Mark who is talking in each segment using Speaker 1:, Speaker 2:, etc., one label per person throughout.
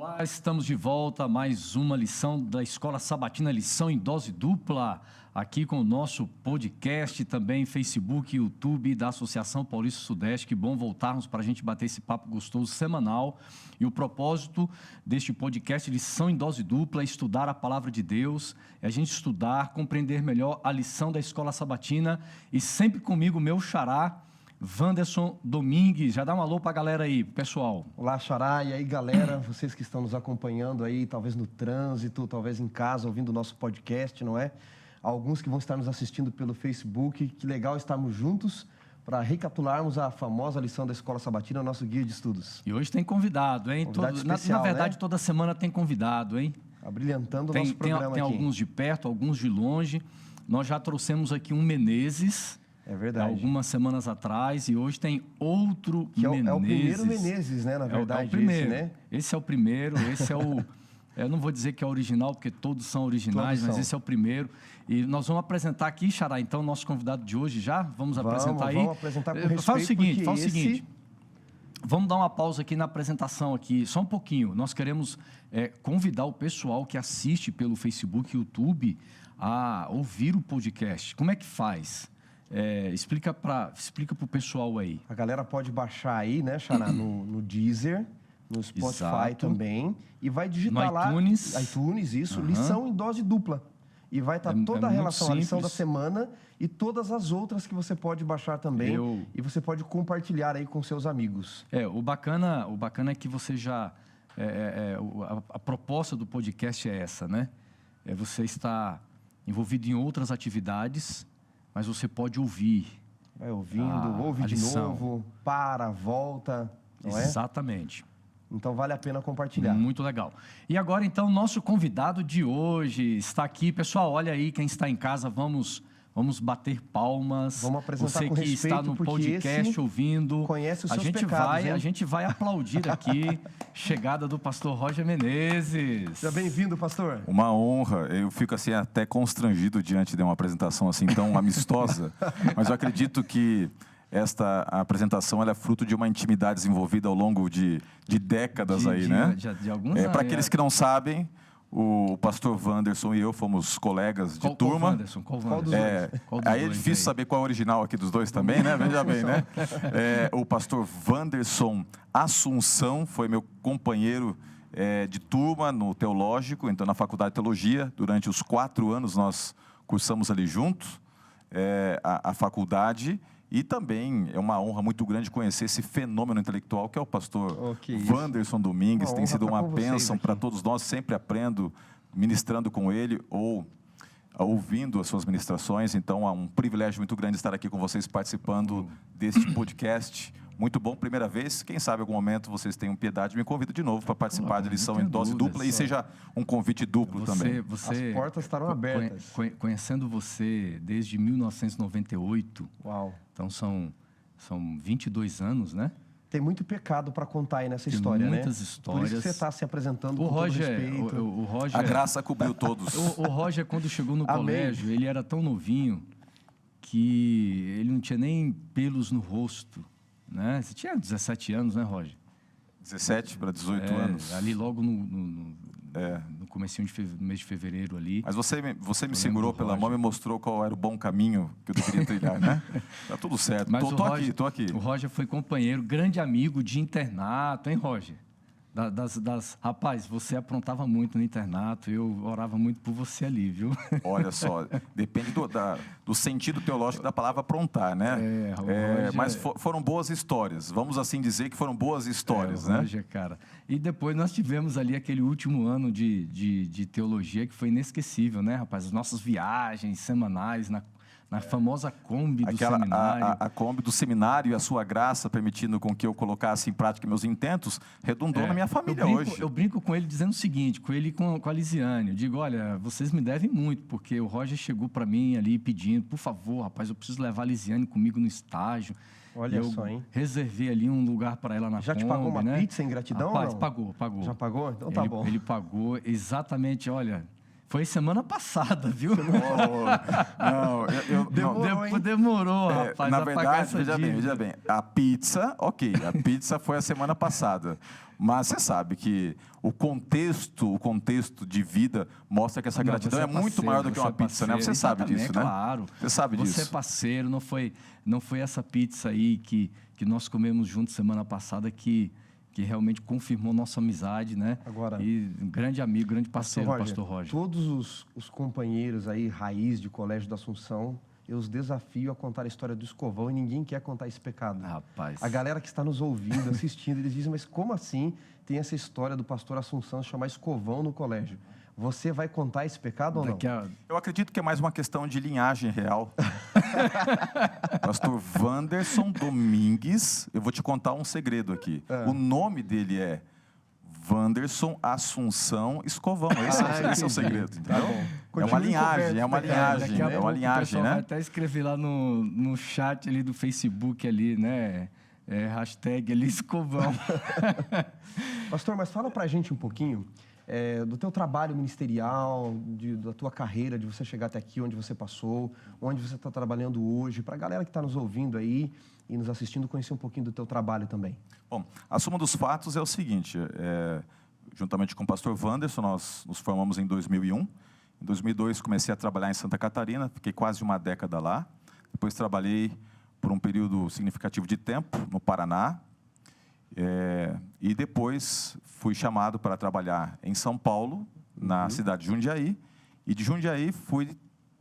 Speaker 1: Olá, estamos de volta a mais uma lição da Escola Sabatina, lição em dose dupla, aqui com o nosso podcast, também Facebook e YouTube da Associação Paulista Sudeste. Que bom voltarmos para a gente bater esse papo gostoso semanal. E o propósito deste podcast, lição em dose dupla, é estudar a Palavra de Deus, é a gente estudar, compreender melhor a lição da Escola Sabatina. E sempre comigo, meu xará, Wanderson Domingues. Já dá um alô para a galera aí, pessoal.
Speaker 2: Olá, xará. E aí, galera, vocês que estão nos acompanhando aí, talvez no trânsito, talvez em casa, ouvindo o nosso podcast, não é? Alguns que vão estar nos assistindo pelo Facebook. Que legal estarmos juntos para recapitularmos a famosa lição da Escola Sabatina, nosso guia de estudos.
Speaker 1: E hoje tem convidado, hein?
Speaker 2: Convidado especial,
Speaker 1: na verdade,
Speaker 2: né?
Speaker 1: Toda semana tem convidado, hein?
Speaker 2: Abrilhantando o nosso programa
Speaker 1: tem
Speaker 2: aqui.
Speaker 1: alguns de perto, alguns de longe. Nós já trouxemos aqui um Menezes.
Speaker 2: É verdade.
Speaker 1: Algumas semanas atrás, e hoje tem outro
Speaker 2: que
Speaker 1: Menezes.
Speaker 2: É o primeiro Menezes, né? Na verdade,
Speaker 1: é o primeiro.
Speaker 2: esse, né?
Speaker 1: Esse é o primeiro, esse é o... Eu não vou dizer que é original, porque todos são originais, mas esse é o primeiro. E nós vamos apresentar aqui, xará, então, o nosso convidado de hoje já. Vamos apresentar aí.
Speaker 2: Vamos apresentar com respeito.
Speaker 1: Faz o seguinte. Vamos dar uma pausa aqui na apresentação aqui, só um pouquinho. Nós queremos convidar o pessoal que assiste pelo Facebook e YouTube a ouvir o podcast. Como é que faz? Explica para o pessoal aí.
Speaker 2: A galera pode baixar aí, né, xará, no Deezer, no Spotify. Exato. Também, e vai digitar
Speaker 1: no
Speaker 2: lá...
Speaker 1: iTunes,
Speaker 2: isso, lição em dose dupla. E vai estar toda a relação, a lição da semana e todas as outras que você pode baixar também. E você pode compartilhar aí com seus amigos.
Speaker 1: O bacana é que você já... a proposta do podcast é essa, né? Você está envolvido em outras atividades, mas você pode ouvir.
Speaker 2: Vai ouvindo, ouve de novo, volta, não é?
Speaker 1: Exatamente.
Speaker 2: Então, vale a pena compartilhar.
Speaker 1: Muito legal. E agora, então, nosso convidado de hoje está aqui. Pessoal, olha aí, quem está em casa, vamos bater palmas.
Speaker 2: Vamos apresentar
Speaker 1: você
Speaker 2: com
Speaker 1: que
Speaker 2: respeito,
Speaker 1: está no podcast ouvindo.
Speaker 2: Conhece os seus pecados,
Speaker 1: a gente vai aplaudir aqui chegada do pastor Roger Menezes.
Speaker 2: Seja bem-vindo, pastor.
Speaker 3: Uma honra. Eu fico assim até constrangido diante de uma apresentação assim tão amistosa, mas eu acredito que esta apresentação ela é fruto de uma intimidade desenvolvida ao longo de décadas né?
Speaker 1: De alguns anos.
Speaker 3: Para aqueles que não sabem, o pastor Wanderson e eu fomos colegas de turma.
Speaker 1: Qual dos
Speaker 3: aí é difícil saber qual é o original aqui dos dois também, né? Veja bem, né? O pastor Wanderson Assunção foi meu companheiro de turma no teológico, então na faculdade de teologia. Durante os 4 anos nós cursamos ali juntos a faculdade. E também é uma honra muito grande conhecer esse fenômeno intelectual que é o pastor Wanderson Domingues. Tem sido uma bênção para todos nós. Sempre aprendo ministrando com ele ou ouvindo as suas ministrações. Então, é um privilégio muito grande estar aqui com vocês participando deste podcast. Muito bom, primeira vez. Quem sabe em algum momento vocês tenham piedade, me convido de novo para participar de lição em dose dupla e seja um convite duplo também.
Speaker 2: As portas estarão abertas.
Speaker 1: Conhecendo você desde 1998.
Speaker 2: Uau.
Speaker 1: Então são 22 anos, né?
Speaker 2: Tem muito pecado para contar aí nessa história, né?
Speaker 1: Muitas histórias.
Speaker 2: Por isso que você está se apresentando com
Speaker 1: Roger,
Speaker 2: todo respeito.
Speaker 1: O Roger,
Speaker 3: a graça cobriu todos.
Speaker 1: O Roger, quando chegou no colégio, ele era tão novinho que ele não tinha nem pelos no rosto, né? Você tinha 17 anos, né, Roger?
Speaker 3: 17 para 18 anos.
Speaker 1: Ali logo no comecinho do mês de fevereiro ali.
Speaker 3: Mas você me segurou pela mão e me mostrou qual era o bom caminho que eu deveria trilhar, né? Tá tudo certo.
Speaker 1: Mas
Speaker 3: tô aqui.
Speaker 1: O Roger foi companheiro, grande amigo de internato, hein, Roger? Rapaz, você aprontava muito no internato, eu orava muito por você ali, viu?
Speaker 3: Olha só, depende do sentido teológico da palavra aprontar, né? Mas foram boas histórias, vamos assim dizer que foram boas histórias, né?
Speaker 1: Roger, cara. E depois nós tivemos ali aquele último ano de teologia que foi inesquecível, né, rapaz? As nossas viagens semanais na famosa Kombi do seminário.
Speaker 3: A Kombi do seminário e a sua graça permitindo com que eu colocasse em prática meus intentos, redundou na minha família hoje.
Speaker 1: Eu brinco com ele dizendo o seguinte, com ele e com a Lisiane. Eu digo, olha, vocês me devem muito, porque o Roger chegou para mim ali pedindo, por favor, rapaz, eu preciso levar a Lisiane comigo no estágio.
Speaker 2: Olha só, hein?
Speaker 1: Reservei ali um lugar para ela na Kombi.
Speaker 2: Já te pagou uma pizza em gratidão?
Speaker 1: Rapaz, pagou.
Speaker 2: Já pagou? Então tá bom.
Speaker 1: Ele pagou exatamente, olha... Foi semana passada, viu? Demorou, rapaz.
Speaker 3: Na verdade, veja bem, a pizza foi a semana passada. Mas você sabe que o contexto de vida mostra que essa gratidão é muito maior do que uma pizza, né? Você sabe disso, né?
Speaker 1: Claro.
Speaker 3: Você sabe disso.
Speaker 1: Você é parceiro, não foi essa pizza aí que nós comemos juntos semana passada que realmente confirmou nossa amizade, né?
Speaker 2: Agora,
Speaker 1: e um grande amigo, grande parceiro, Pastor Roger.
Speaker 2: Todos os companheiros aí, raiz de Colégio da Assunção, eu os desafio a contar a história do escovão e ninguém quer contar esse pecado.
Speaker 1: Rapaz.
Speaker 2: A galera que está nos ouvindo, assistindo, eles dizem, mas como assim tem essa história do pastor Assunção chamar escovão no colégio? Você vai contar esse pecado ou não?
Speaker 3: Eu acredito que é mais uma questão de linhagem real. Pastor Wanderson Domingues, eu vou te contar um segredo aqui. O nome dele é Wanderson Assunção Escovão. Esse é o segredo, entendeu? É uma linhagem,
Speaker 1: né?
Speaker 3: Vai
Speaker 1: até escrever lá no chat ali do Facebook ali, né? Hashtag ali escovão.
Speaker 2: Pastor, mas fala pra gente um pouquinho do teu trabalho ministerial, da tua carreira, de você chegar até aqui, onde você passou, onde você está trabalhando hoje, para a galera que está nos ouvindo aí e nos assistindo conhecer um pouquinho do teu trabalho também.
Speaker 3: Bom, a suma dos fatos é o seguinte, juntamente com o pastor Wanderson, nós nos formamos em 2001. Em 2002 comecei a trabalhar em Santa Catarina, fiquei quase uma década lá. Depois trabalhei por um período significativo de tempo no Paraná. E depois fui chamado para trabalhar em São Paulo, na cidade de Jundiaí. E de Jundiaí fui,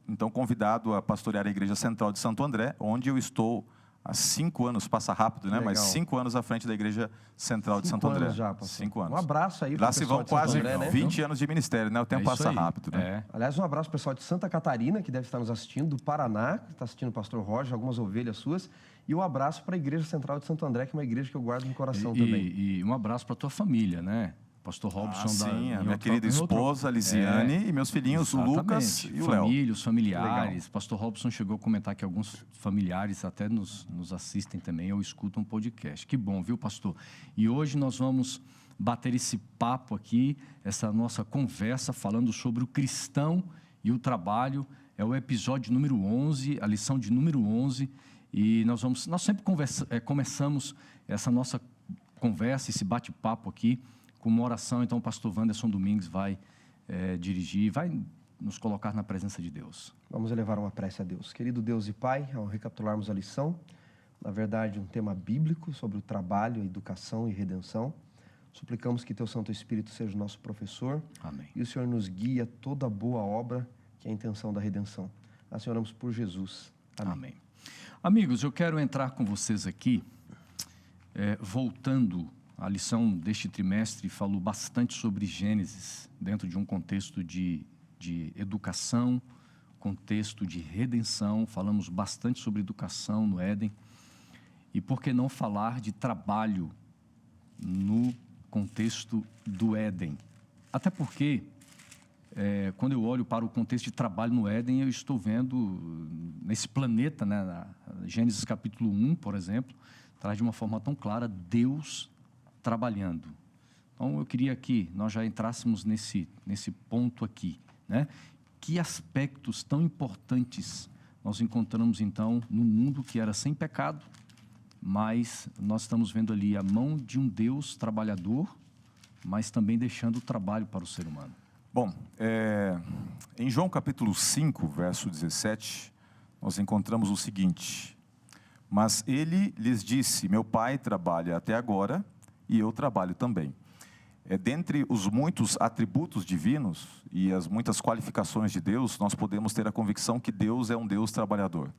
Speaker 3: então, convidado a pastorear a Igreja Central de Santo André, onde eu estou há 5 anos, passa rápido, né? Mas 5 anos à frente da Igreja Central de Santo André.
Speaker 2: 5 anos. Um abraço aí para o
Speaker 3: pessoal. Lá se vão quase André, 20 anos de ministério, né? O tempo passa rápido, né?
Speaker 2: Aliás, um abraço para o pessoal de Santa Catarina, que deve estar nos assistindo, do Paraná, que está assistindo o pastor Roger, algumas ovelhas suas. E um abraço para a Igreja Central de Santo André, que é uma igreja que eu guardo no coração também.
Speaker 1: E um abraço para a tua família, né? Pastor Robson.
Speaker 3: Sim, a minha querida esposa, Lisiane, e meus filhinhos, o Lucas e o Léo.
Speaker 1: Família, os familiares. Legal. Pastor Robson chegou a comentar que alguns familiares até nos assistem também ou escutam podcast. Que bom, viu, pastor? E hoje nós vamos bater esse papo aqui, essa nossa conversa, falando sobre o cristão e o trabalho. É o episódio número 11, a lição de número 11. E nós sempre começamos essa nossa conversa, esse bate-papo aqui, com uma oração. Então, o pastor Wanderson Domingues vai dirigir, vai nos colocar na presença de Deus.
Speaker 2: Vamos elevar uma prece a Deus. Querido Deus e Pai, ao recapitularmos a lição, na verdade, um tema bíblico sobre o trabalho, a educação e redenção, suplicamos que Teu Santo Espírito seja o nosso professor.
Speaker 1: Amém.
Speaker 2: E o Senhor nos guia a toda boa obra, que é a intenção da redenção. Assim oramos por Jesus. Amém.
Speaker 1: Amém. Amigos, eu quero entrar com vocês aqui, voltando à lição deste trimestre, falou bastante sobre Gênesis, dentro de um contexto de educação, contexto de redenção, falamos bastante sobre educação no Éden, e por que não falar de trabalho no contexto do Éden? Até porque, quando eu olho para o contexto de trabalho no Éden, eu estou vendo nesse planeta, né, Gênesis capítulo 1, por exemplo, traz de uma forma tão clara Deus trabalhando. Então, eu queria que nós já entrássemos nesse ponto aqui, né? Que aspectos tão importantes nós encontramos, então, no mundo que era sem pecado, mas nós estamos vendo ali a mão de um Deus trabalhador, mas também deixando o trabalho para o ser humano.
Speaker 3: Bom, em João capítulo 5, verso 17, nós encontramos o seguinte: mas ele lhes disse, meu pai trabalha até agora e eu trabalho também. Dentre os muitos atributos divinos e as muitas qualificações de Deus, nós podemos ter a convicção que Deus é um Deus trabalhador.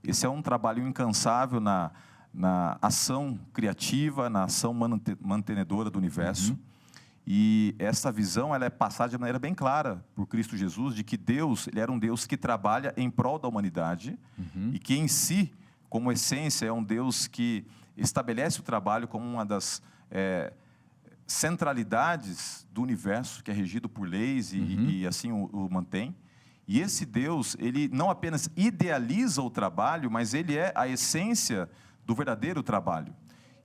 Speaker 3: Esse é um trabalho incansável na ação criativa, na ação mantenedora do universo. E essa visão ela é passada de maneira bem clara por Cristo Jesus, de que Deus ele era um Deus que trabalha em prol da humanidade e que em si, como essência, é um Deus que estabelece o trabalho como uma das centralidades do universo, que é regido por leis e assim o mantém. E esse Deus, ele não apenas idealiza o trabalho, mas ele é a essência do verdadeiro trabalho.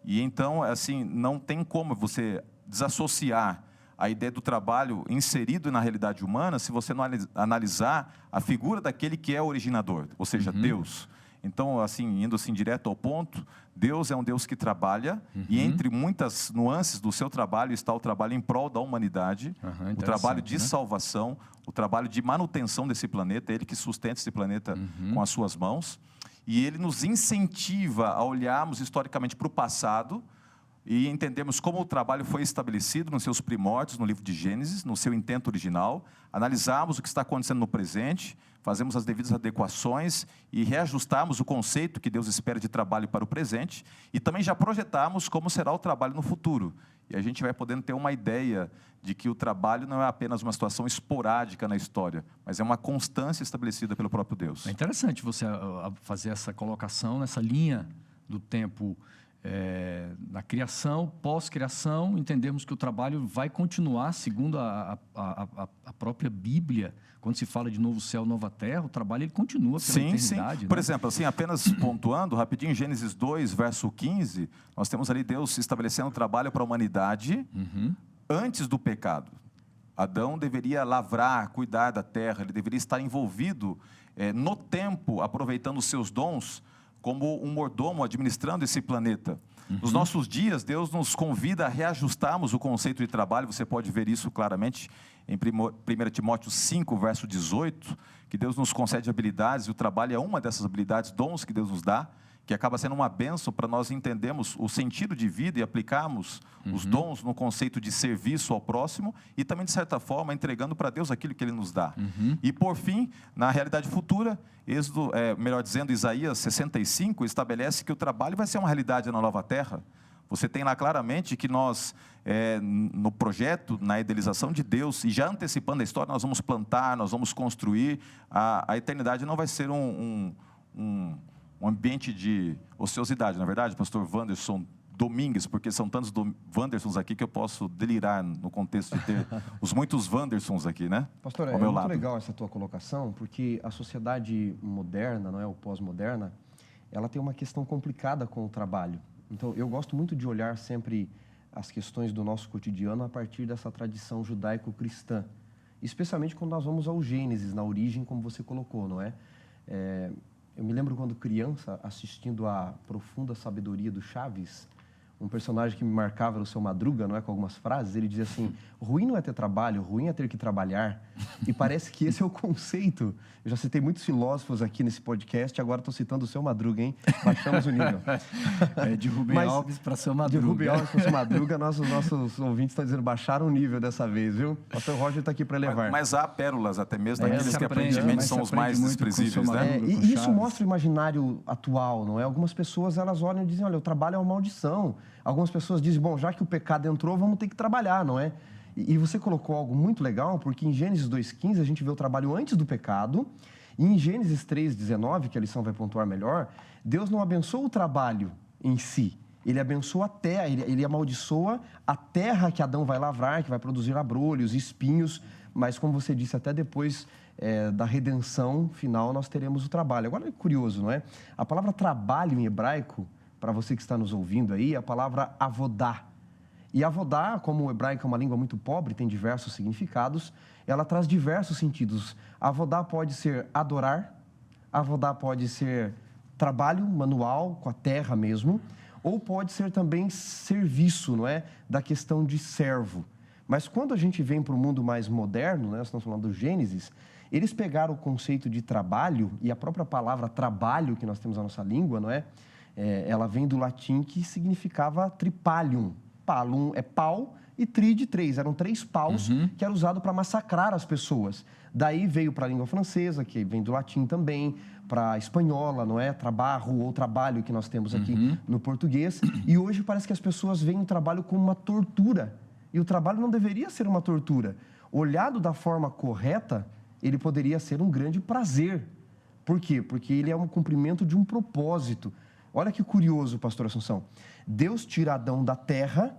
Speaker 3: E então, assim, não tem como você desassociar a ideia do trabalho inserido na realidade humana se você não analisar a figura daquele que é o originador, ou seja, Deus. Então, assim, indo assim direto ao ponto, Deus é um Deus que trabalha, e entre muitas nuances do seu trabalho está o trabalho em prol da humanidade, o trabalho de salvação, o trabalho de manutenção desse planeta, Ele que sustenta esse planeta com as suas mãos, e Ele nos incentiva a olharmos historicamente para o passado e entendermos como o trabalho foi estabelecido nos seus primórdios, no livro de Gênesis, no seu intento original, analisarmos o que está acontecendo no presente, fazemos as devidas adequações e reajustarmos o conceito que Deus espera de trabalho para o presente e também já projetarmos como será o trabalho no futuro. E a gente vai podendo ter uma ideia de que o trabalho não é apenas uma situação esporádica na história, mas é uma constância estabelecida pelo próprio Deus.
Speaker 1: É interessante você fazer essa colocação nessa linha do tempo na criação, pós-criação, entendemos que o trabalho vai continuar, segundo a própria Bíblia, quando se fala de novo céu, nova terra, o trabalho ele continua pela eternidade.
Speaker 3: Sim. Por exemplo, assim, apenas pontuando rapidinho, em Gênesis 2, verso 15, nós temos ali Deus estabelecendo o trabalho para a humanidade antes do pecado. Adão deveria lavrar, cuidar da terra, ele deveria estar envolvido no tempo, aproveitando os seus dons, como um mordomo administrando esse planeta. Nos nossos dias, Deus nos convida a reajustarmos o conceito de trabalho, você pode ver isso claramente em 1 Timóteo 5, verso 18, que Deus nos concede habilidades, e o trabalho é uma dessas habilidades, dons que Deus nos dá, que acaba sendo uma bênção para nós entendermos o sentido de vida e aplicarmos os dons no conceito de serviço ao próximo e também, de certa forma, entregando para Deus aquilo que Ele nos dá. E, por fim, na realidade futura, melhor dizendo, Isaías 65 estabelece que o trabalho vai ser uma realidade na nova terra. Você tem lá claramente que nós, no projeto, na idealização de Deus, e já antecipando a história, nós vamos plantar, nós vamos construir. A eternidade não vai ser um ambiente de ociosidade, na verdade, pastor Wanderson Domingues, porque são tantos Wandersons aqui que eu posso delirar no contexto de ter os muitos Wandersons aqui, né?
Speaker 2: Pastor, é muito legal essa tua colocação, porque a sociedade moderna, não é, ou pós-moderna, ela tem uma questão complicada com o trabalho. Então, eu gosto muito de olhar sempre as questões do nosso cotidiano a partir dessa tradição judaico-cristã, especialmente quando nós vamos ao Gênesis, na origem, como você colocou, não é? Eu me lembro quando criança, assistindo a Profunda Sabedoria do Chaves, um personagem que me marcava era o Seu Madruga, não é, com algumas frases, ele dizia assim, ruim não é ter trabalho, ruim é ter que trabalhar. E parece que esse é o conceito. Eu já citei muitos filósofos aqui nesse podcast, agora estou citando o Seu Madruga, hein? Baixamos o nível.
Speaker 1: De Rubem Alves para Seu Madruga.
Speaker 2: De Rubem Alves para Seu Madruga, nossos ouvintes estão dizendo, baixaram o nível dessa vez, viu? O pastor Roger está aqui para levar.
Speaker 3: Mas há pérolas até mesmo, daqueles que aparentemente são os mais desprezíveis, né?
Speaker 2: E isso mostra o imaginário atual, não é? Algumas pessoas, elas olham e dizem, olha, o trabalho é uma maldição. Algumas pessoas dizem, bom, já que o pecado entrou, vamos ter que trabalhar, não é? E você colocou algo muito legal, porque em Gênesis 2,15 a gente vê o trabalho antes do pecado, e em Gênesis 3,19, que a lição vai pontuar melhor, Deus não abençoa o trabalho em si, Ele abençoa a terra, ele amaldiçoa a terra que Adão vai lavrar, que vai produzir abrolhos, espinhos, mas como você disse, até depois da redenção final nós teremos o trabalho. Agora é curioso, não é? A palavra trabalho em hebraico, para você que está nos ouvindo aí, é a palavra avodá. E avodá, como o hebraico é uma língua muito pobre, tem diversos significados, ela traz diversos sentidos. Avodá pode ser adorar, avodá pode ser trabalho manual, com a terra mesmo, ou pode ser também serviço, não é? Da questão de servo. Mas quando a gente vem para o mundo mais moderno, né? Nós estamos falando do Gênesis, eles pegaram o conceito de trabalho, e a própria palavra trabalho que nós temos na nossa língua, não é? Ela vem do latim que significava tripalium. Palum é pau e tri de três. Eram 3 paus que era usado para massacrar as pessoas. Daí veio para a língua francesa, que vem do latim também, para a espanhola, não é? Trabalho ou trabalho que nós temos aqui no português. E hoje parece que as pessoas veem o trabalho como uma tortura. E o trabalho não deveria ser uma tortura. Olhado da forma correta, ele poderia ser um grande prazer. Por quê? Porque ele é um cumprimento de um propósito. Olha que curioso, pastor Assunção. Deus tira Adão da terra,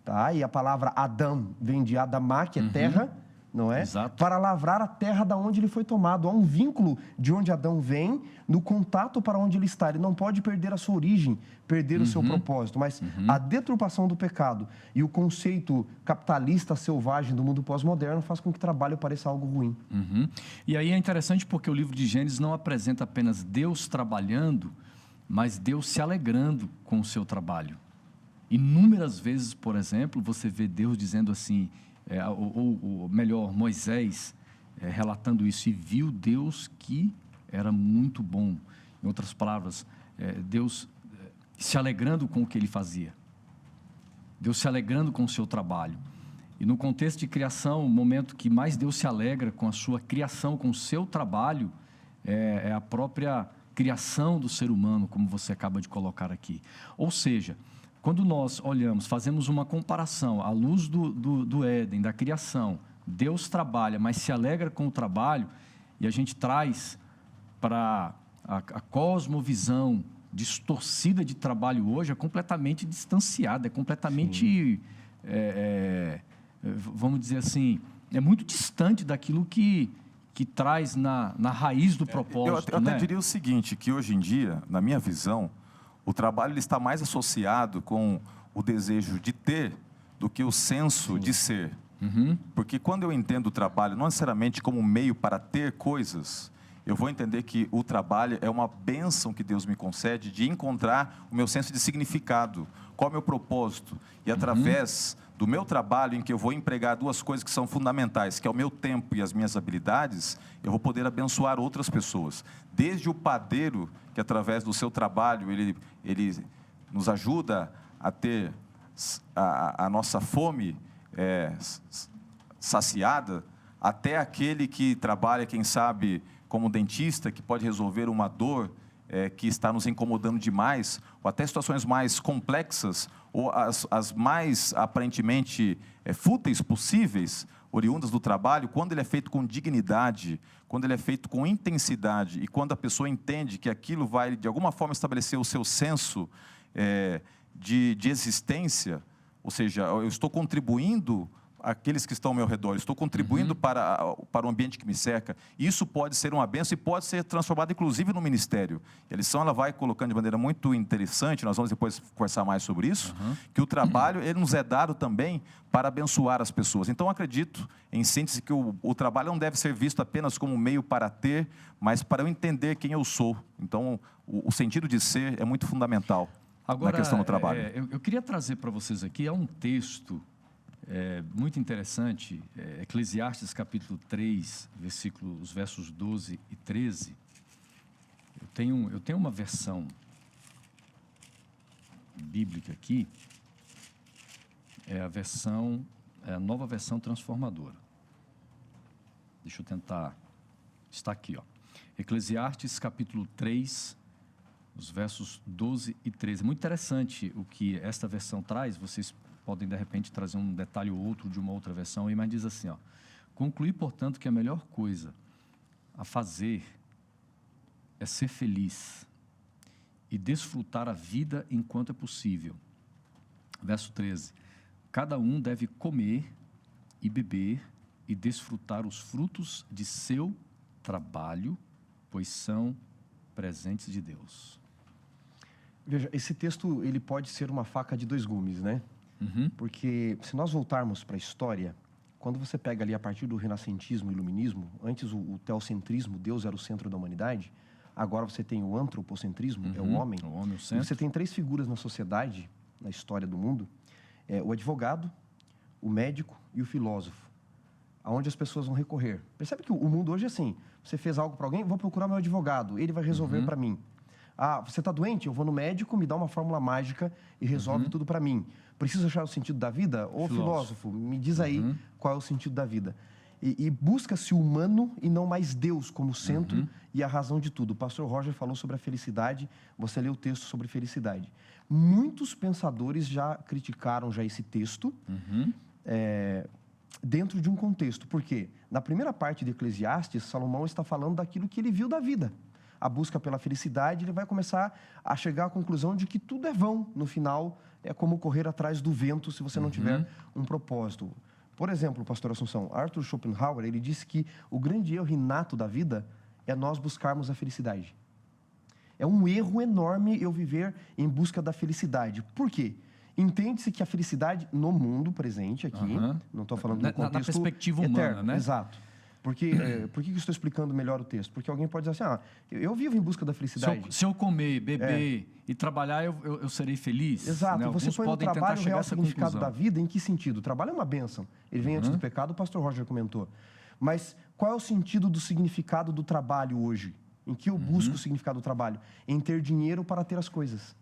Speaker 2: tá? E a palavra Adão vem de Adamá, que é terra, não é?
Speaker 1: Exato.
Speaker 2: Para lavrar a terra da onde ele foi tomado. Há um vínculo de onde Adão vem, no contato para onde ele está. Ele não pode perder a sua origem, perder o seu propósito. Mas a deturpação do pecado e o conceito capitalista selvagem do mundo pós-moderno faz com que o trabalho pareça algo ruim.
Speaker 1: E aí é interessante porque o livro de Gênesis não apresenta apenas Deus trabalhando, mas Deus se alegrando com o seu trabalho. Inúmeras vezes, por exemplo, você vê Deus dizendo assim, ou melhor, Moisés relatando isso, e viu Deus que era muito bom. Em outras palavras, Deus se alegrando com o que ele fazia. Deus se alegrando com o seu trabalho. E no contexto de criação, o momento que mais Deus se alegra com a sua criação, com o seu trabalho, é a própria criação do ser humano, como você acaba de colocar aqui. Ou seja, quando nós olhamos, fazemos uma comparação à luz do Éden, da criação, Deus trabalha, mas se alegra com o trabalho, e a gente traz para a cosmovisão distorcida de trabalho hoje, é completamente distanciada, é completamente, vamos dizer assim, é muito distante daquilo que traz na raiz do propósito.
Speaker 3: Eu até diria o seguinte, que hoje em dia, na minha visão, o trabalho ele está mais associado com o desejo de ter do que o senso de ser. Porque quando eu entendo o trabalho não necessariamente como um meio para ter coisas, eu vou entender que o trabalho é uma bênção que Deus me concede de encontrar o meu senso de significado, qual é o meu propósito. E através do meu trabalho, em que eu vou empregar duas coisas que são fundamentais, que é o meu tempo e as minhas habilidades, eu vou poder abençoar outras pessoas. Desde o padeiro, que através do seu trabalho, ele nos ajuda a ter a nossa fome saciada, até aquele que trabalha, quem sabe, como dentista, que pode resolver uma dor que está nos incomodando demais, ou até situações mais complexas, ou as mais aparentemente fúteis possíveis, oriundas do trabalho, quando ele é feito com dignidade, quando ele é feito com intensidade, e quando a pessoa entende que aquilo vai, de alguma forma, estabelecer o seu senso de existência, ou seja, eu estou contribuindo aqueles que estão ao meu redor, estou contribuindo para o ambiente que me cerca. Isso pode ser uma bênção e pode ser transformado, inclusive, no ministério. E a lição ela vai colocando de maneira muito interessante, nós vamos depois conversar mais sobre isso, que o trabalho ele nos é dado também para abençoar as pessoas. Então, acredito, em síntese, que o trabalho não deve ser visto apenas como um meio para ter, mas para eu entender quem eu sou. Então, o sentido de ser é muito fundamental na questão do trabalho.
Speaker 1: Eu queria trazer para vocês aqui, um texto muito interessante, Eclesiastes capítulo 3, os versos 12 e 13. Eu tenho uma versão bíblica aqui, a nova versão transformadora. Deixa eu tentar, está aqui, Eclesiastes capítulo 3, os versos 12 e 13. Muito interessante o que esta versão traz, vocês podem, de repente, trazer um detalhe ou outro de uma outra versão, mas diz assim, concluí, portanto, que a melhor coisa a fazer é ser feliz e desfrutar a vida enquanto é possível. Verso 13, cada um deve comer e beber e desfrutar os frutos de seu trabalho, pois são presentes de Deus.
Speaker 2: Veja, esse texto ele pode ser uma faca de dois gumes, né? Porque se nós voltarmos para a história, quando você pega ali a partir do renascentismo e iluminismo, antes o teocentrismo, Deus era o centro da humanidade, agora você tem o antropocentrismo, é o homem.
Speaker 1: O homem, o
Speaker 2: E
Speaker 1: centro.
Speaker 2: você tem três figuras na sociedade, na história do mundo, o advogado, o médico e o filósofo, aonde as pessoas vão recorrer. Percebe que o mundo hoje é assim, você fez algo para alguém, vou procurar meu advogado, ele vai resolver para mim. Ah, você está doente? Eu vou no médico, me dá uma fórmula mágica e resolve tudo para mim. Preciso achar o sentido da vida? Ô, filósofo, me diz aí qual é o sentido da vida. E busca-se o humano e não mais Deus como centro e a razão de tudo. O pastor Roger falou sobre a felicidade, você leu o texto sobre felicidade. Muitos pensadores já criticaram já esse texto dentro de um contexto. Por quê? Na primeira parte de Eclesiastes, Salomão está falando daquilo que ele viu da vida. A busca pela felicidade, ele vai começar a chegar à conclusão de que tudo é vão. No final, é como correr atrás do vento se você não tiver um propósito. Por exemplo, pastor Assunção, Arthur Schopenhauer, ele disse que o grande erro inato da vida é nós buscarmos a felicidade. É um erro enorme eu viver em busca da felicidade. Por quê? Entende-se que a felicidade no mundo presente aqui, não estou falando no contexto
Speaker 1: na perspectiva humana,
Speaker 2: eterno,
Speaker 1: né?
Speaker 2: Exato. Por que eu estou explicando melhor o texto? Porque alguém pode dizer assim, eu vivo em busca da felicidade.
Speaker 1: Se eu comer, beber e trabalhar, eu serei feliz.
Speaker 2: Exato.
Speaker 1: Né?
Speaker 2: Você põe no
Speaker 1: podem tentar
Speaker 2: trabalho o
Speaker 1: chegar a
Speaker 2: real
Speaker 1: essa
Speaker 2: significado
Speaker 1: conclusão.
Speaker 2: da vida, em que sentido? O trabalho é uma bênção. Ele vem antes do pecado, o pastor Roger comentou. Mas qual é o sentido do significado do trabalho hoje? Em que eu busco o significado do trabalho? Em ter dinheiro para ter as coisas.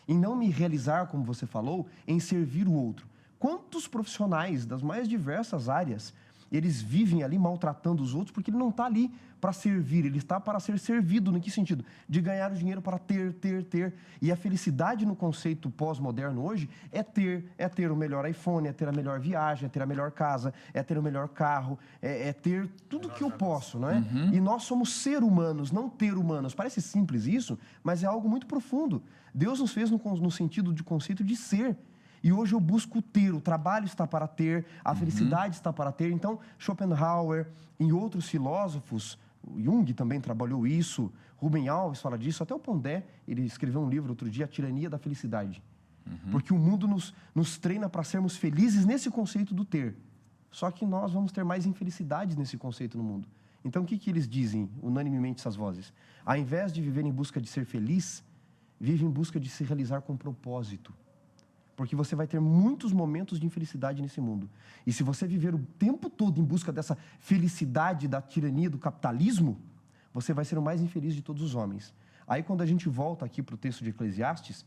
Speaker 2: Em não me realizar, como você falou, em servir o outro. Quantos profissionais das mais diversas áreas, eles vivem ali maltratando os outros porque ele não está ali para servir, ele está para ser servido. Em que sentido? De ganhar o dinheiro para ter. E a felicidade no conceito pós-moderno hoje é ter o melhor iPhone, é ter a melhor viagem, é ter a melhor casa, é ter o melhor carro, é ter tudo que eu posso, não é? E nós somos ser humanos, não ter humanos. Parece simples isso, mas é algo muito profundo. Deus nos fez no sentido de conceito de ser. E hoje eu busco ter, o trabalho está para ter, a felicidade está para ter. Então, Schopenhauer e outros filósofos, Jung também trabalhou isso, Rubem Alves fala disso, até o Pondé, ele escreveu um livro outro dia, A Tirania da Felicidade. Porque o mundo nos treina para sermos felizes nesse conceito do ter. Só que nós vamos ter mais infelicidades nesse conceito no mundo. Então, o que eles dizem, unanimemente, essas vozes? Ao invés de viver em busca de ser feliz, vive em busca de se realizar com propósito. Porque você vai ter muitos momentos de infelicidade nesse mundo. E se você viver o tempo todo em busca dessa felicidade da tirania do capitalismo, você vai ser o mais infeliz de todos os homens. Aí, quando a gente volta aqui para o texto de Eclesiastes,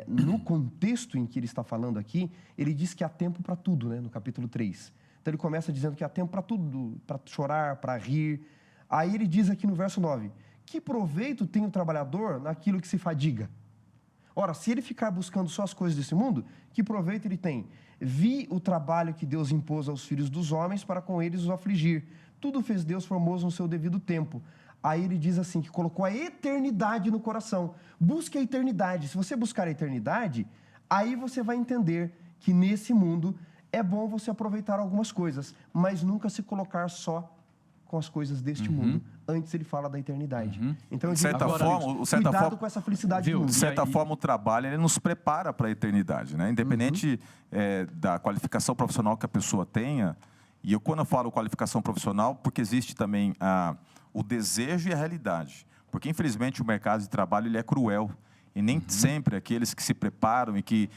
Speaker 2: no contexto em que ele está falando aqui, ele diz que há tempo para tudo, né? No capítulo 3. Então, ele começa dizendo que há tempo para tudo, para chorar, para rir. Aí, ele diz aqui no verso 9, que proveito tem o trabalhador naquilo que se fadiga? Ora, se ele ficar buscando só as coisas desse mundo, que proveito ele tem? Vi o trabalho que Deus impôs aos filhos dos homens para com eles os afligir. Tudo fez Deus formoso no seu devido tempo. Aí ele diz assim, que colocou a eternidade no coração. Busque a eternidade. Se você buscar a eternidade, aí você vai entender que nesse mundo é bom você aproveitar algumas coisas, mas nunca se colocar só com as coisas deste mundo. Antes ele fala da eternidade. Então, eu digo, cuidado com essa felicidade do mundo.
Speaker 3: De certa forma, o trabalho ele nos prepara para a eternidade, né? Independente da qualificação profissional que a pessoa tenha. E quando eu falo qualificação profissional, porque existe também o desejo e a realidade. Porque, infelizmente, o mercado de trabalho ele é cruel. E nem sempre aqueles que se preparam e que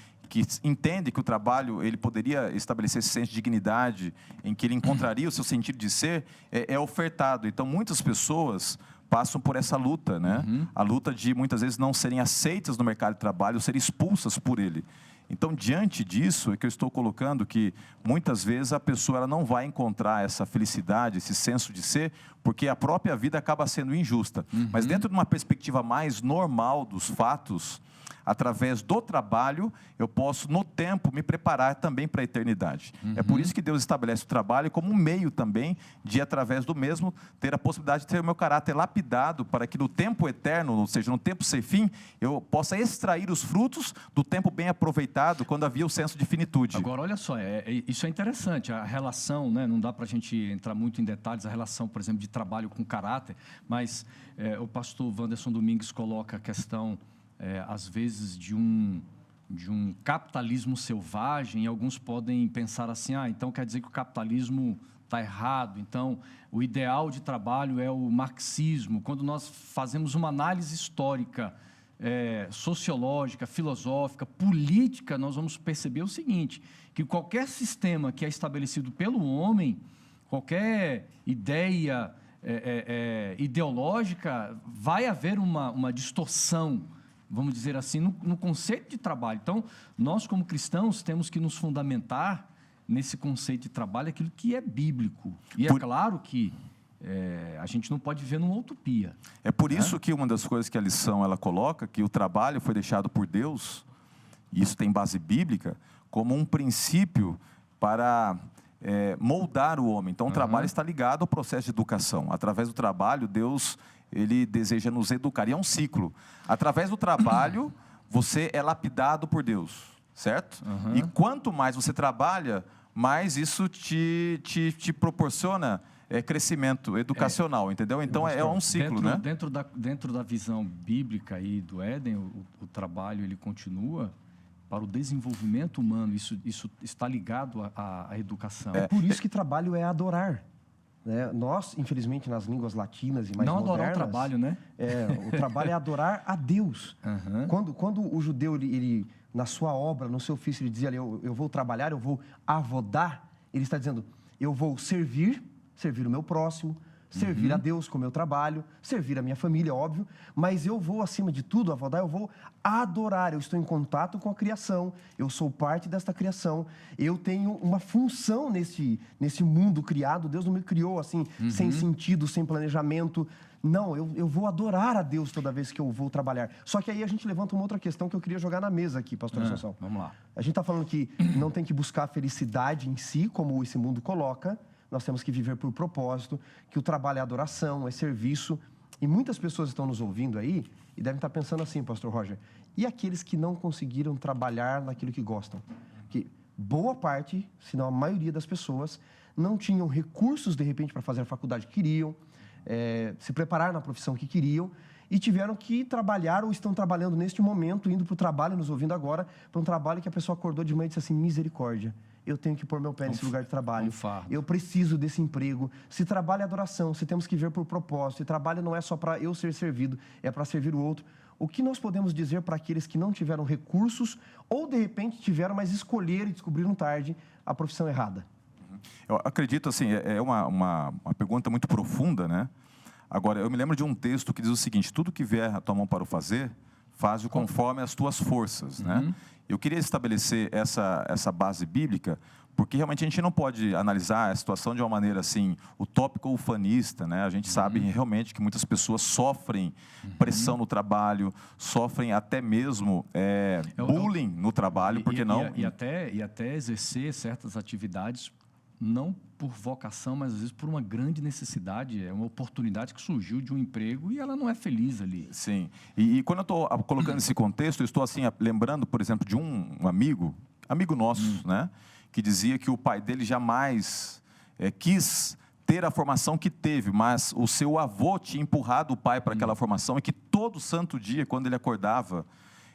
Speaker 3: entende que o trabalho ele poderia estabelecer esse senso de dignidade, em que ele encontraria o seu sentido de ser, é ofertado. Então, muitas pessoas passam por essa luta, né? A luta de, muitas vezes, não serem aceitas no mercado de trabalho, serem expulsas por ele. Então, diante disso, é que eu estou colocando que, muitas vezes, a pessoa ela não vai encontrar essa felicidade, esse senso de ser, porque a própria vida acaba sendo injusta. Mas, dentro de uma perspectiva mais normal dos fatos, através do trabalho, eu posso, no tempo, me preparar também para a eternidade. É por isso que Deus estabelece o trabalho como um meio também de, através do mesmo, ter a possibilidade de ter o meu caráter lapidado para que no tempo eterno, ou seja, no tempo sem fim, eu possa extrair os frutos do tempo bem aproveitado, quando havia o senso de finitude.
Speaker 1: Agora, olha só, isso é interessante, a relação, né, não dá para a gente entrar muito em detalhes, a relação, por exemplo, de trabalho com caráter, mas o pastor Wanderson Domingues coloca a questão, às vezes, de um capitalismo selvagem, e alguns podem pensar assim, então quer dizer que o capitalismo está errado, então o ideal de trabalho é o marxismo. Quando nós fazemos uma análise histórica, sociológica, filosófica, política, nós vamos perceber o seguinte, que qualquer sistema que é estabelecido pelo homem, qualquer ideia ideológica, vai haver uma distorção, vamos dizer assim, no conceito de trabalho. Então, nós como cristãos temos que nos fundamentar nesse conceito de trabalho, aquilo que é bíblico. E é claro que a gente não pode viver numa utopia.
Speaker 3: É por isso que uma das coisas que a lição ela coloca, que o trabalho foi deixado por Deus, e isso tem base bíblica, como um princípio para moldar o homem. Então, o trabalho está ligado ao processo de educação. Através do trabalho, Deus ele deseja nos educar. E é um ciclo. Através do trabalho, você é lapidado por Deus, certo? E quanto mais você trabalha, mais isso te proporciona crescimento educacional, entendeu? Então, é um ciclo, né?
Speaker 1: Dentro da visão bíblica aí do Éden, o trabalho ele continua para o desenvolvimento humano. Isso está ligado à educação.
Speaker 2: É por isso que trabalho é adorar. Né? Nós, infelizmente, nas línguas latinas e mais
Speaker 1: não
Speaker 2: modernas...
Speaker 1: Não adorar o trabalho, né?
Speaker 2: O trabalho é adorar a Deus.
Speaker 1: Uhum.
Speaker 2: Quando o judeu, ele, na sua obra, no seu ofício, ele dizia ali, eu vou trabalhar, eu vou avodar, ele está dizendo, eu vou servir o meu próximo, servir a Deus com o meu trabalho, servir a minha família, óbvio, mas eu vou, acima de tudo, avodar, eu vou adorar, eu estou em contato com a criação, eu sou parte desta criação, eu tenho uma função nesse mundo criado, Deus não me criou assim, sem sentido, sem planejamento, não, eu vou adorar a Deus toda vez que eu vou trabalhar. Só que aí a gente levanta uma outra questão que eu queria jogar na mesa aqui, pastor Assunção.
Speaker 1: Vamos lá.
Speaker 2: A gente está falando que não tem que buscar a felicidade em si, como esse mundo coloca, nós temos que viver por propósito, que o trabalho é adoração, é serviço. E muitas pessoas estão nos ouvindo aí e devem estar pensando assim, pastor Roger, e aqueles que não conseguiram trabalhar naquilo que gostam? Que boa parte, se não a maioria das pessoas, não tinham recursos, de repente, para fazer a faculdade que queriam, se preparar na profissão que queriam, e tiveram que trabalhar ou estão trabalhando neste momento, indo para o trabalho, nos ouvindo agora, para um trabalho que a pessoa acordou de manhã e disse assim, misericórdia. Eu tenho que pôr meu pé nesse lugar de trabalho. Eu preciso desse emprego. Se trabalho é adoração, se temos que ver por propósito. Se trabalho não é só para eu ser servido, é para servir o outro. O que nós podemos dizer para aqueles que não tiveram recursos ou, de repente, tiveram, mas escolheram e descobriram tarde a profissão errada?
Speaker 3: Eu acredito, assim, é uma pergunta muito profunda, né? Agora, eu me lembro de um texto que diz o seguinte, tudo que vier a tua mão para o fazer, faz-o conforme as tuas forças, né? Eu queria estabelecer essa base bíblica, porque realmente a gente não pode analisar a situação de uma maneira assim, utópica ou ufanista, né? A gente sabe realmente que muitas pessoas sofrem pressão no trabalho, sofrem até mesmo bullying no trabalho, porque não...
Speaker 1: E até exercer certas atividades, não por vocação, mas às vezes por uma grande necessidade, é uma oportunidade que surgiu de um emprego e ela não é feliz ali.
Speaker 3: Sim, e quando eu estou colocando esse contexto, eu estou assim, lembrando, por exemplo, de um amigo nosso, né, que dizia que o pai dele jamais quis ter a formação que teve, mas o seu avô tinha empurrado o pai para aquela formação e que todo santo dia, quando ele acordava,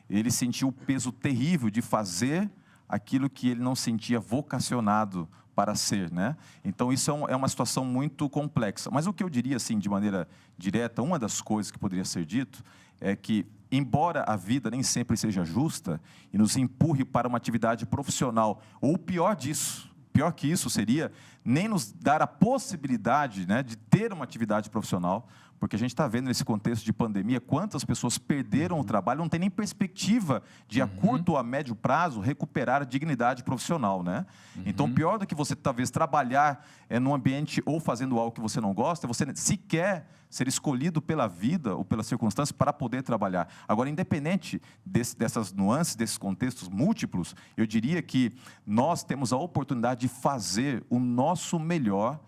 Speaker 3: ele sentia o peso terrível de fazer aquilo que ele não sentia vocacionado para ser, né? Então, isso é uma situação muito complexa. Mas o que eu diria, assim, de maneira direta, uma das coisas que poderia ser dito é que, embora a vida nem sempre seja justa e nos empurre para uma atividade profissional, ou pior que isso seria nem nos dar a possibilidade, né, de ter uma atividade profissional, porque a gente está vendo nesse contexto de pandemia quantas pessoas perderam o trabalho, não tem nem perspectiva de a curto ou a médio prazo recuperar a dignidade profissional, né? Então, pior do que você talvez trabalhar num ambiente ou fazendo algo que você não gosta, é você sequer ser escolhido pela vida ou pelas circunstâncias para poder trabalhar. Agora, independente dessas nuances, desses contextos múltiplos, eu diria que nós temos a oportunidade de fazer o nosso melhor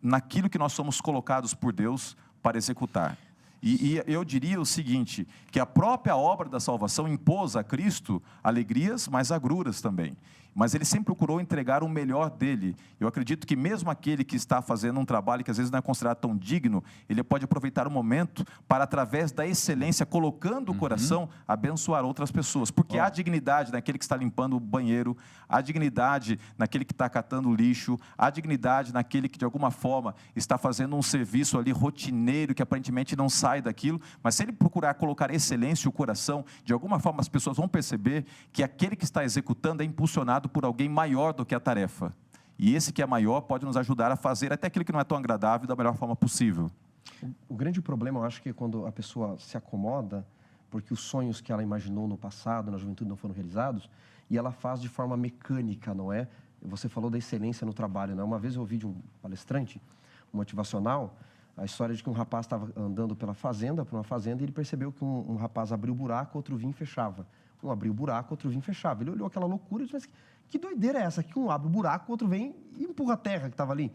Speaker 3: naquilo que nós somos colocados por Deus para executar. E eu diria o seguinte, que a própria obra da salvação impôs a Cristo alegrias, mas agruras também. Mas ele sempre procurou entregar o melhor dele. Eu acredito que mesmo aquele que está fazendo um trabalho que às vezes não é considerado tão digno, ele pode aproveitar o momento para, através da excelência, colocando o coração, abençoar outras pessoas. Porque há dignidade naquele que está limpando o banheiro, há dignidade naquele que está catando o lixo, há dignidade naquele que, de alguma forma, está fazendo um serviço ali rotineiro, que aparentemente não sai daquilo. Mas se ele procurar colocar excelência e o coração, de alguma forma as pessoas vão perceber que aquele que está executando é impulsionado por alguém maior do que a tarefa. E esse que é maior pode nos ajudar a fazer até aquilo que não é tão agradável da melhor forma possível.
Speaker 2: O grande problema, eu acho, que é quando a pessoa se acomoda, porque os sonhos que ela imaginou no passado, na juventude, não foram realizados, e ela faz de forma mecânica, não é? Você falou da excelência no trabalho, né? Uma vez eu ouvi de um palestrante motivacional a história de que um rapaz estava andando por uma fazenda, e ele percebeu que um rapaz abriu o buraco, outro vinha e fechava. Um abriu o buraco, outro vinha e fechava. Ele olhou aquela loucura e disse, mas que doideira é essa? Que um abre o buraco, outro vem e empurra a terra que estava ali.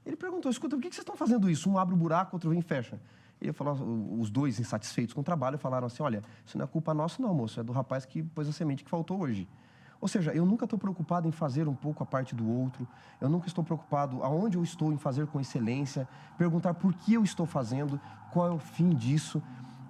Speaker 2: Ele perguntou, escuta, por que vocês estão fazendo isso? Um abre o buraco, outro vem e fecha. Ele falou, os dois insatisfeitos com o trabalho falaram assim, olha, isso não é culpa nossa não, moço, é do rapaz que pôs a semente que faltou hoje. Ou seja, eu nunca estou preocupado em fazer um pouco a parte do outro, eu nunca estou preocupado aonde eu estou em fazer com excelência, perguntar por que eu estou fazendo, qual é o fim disso.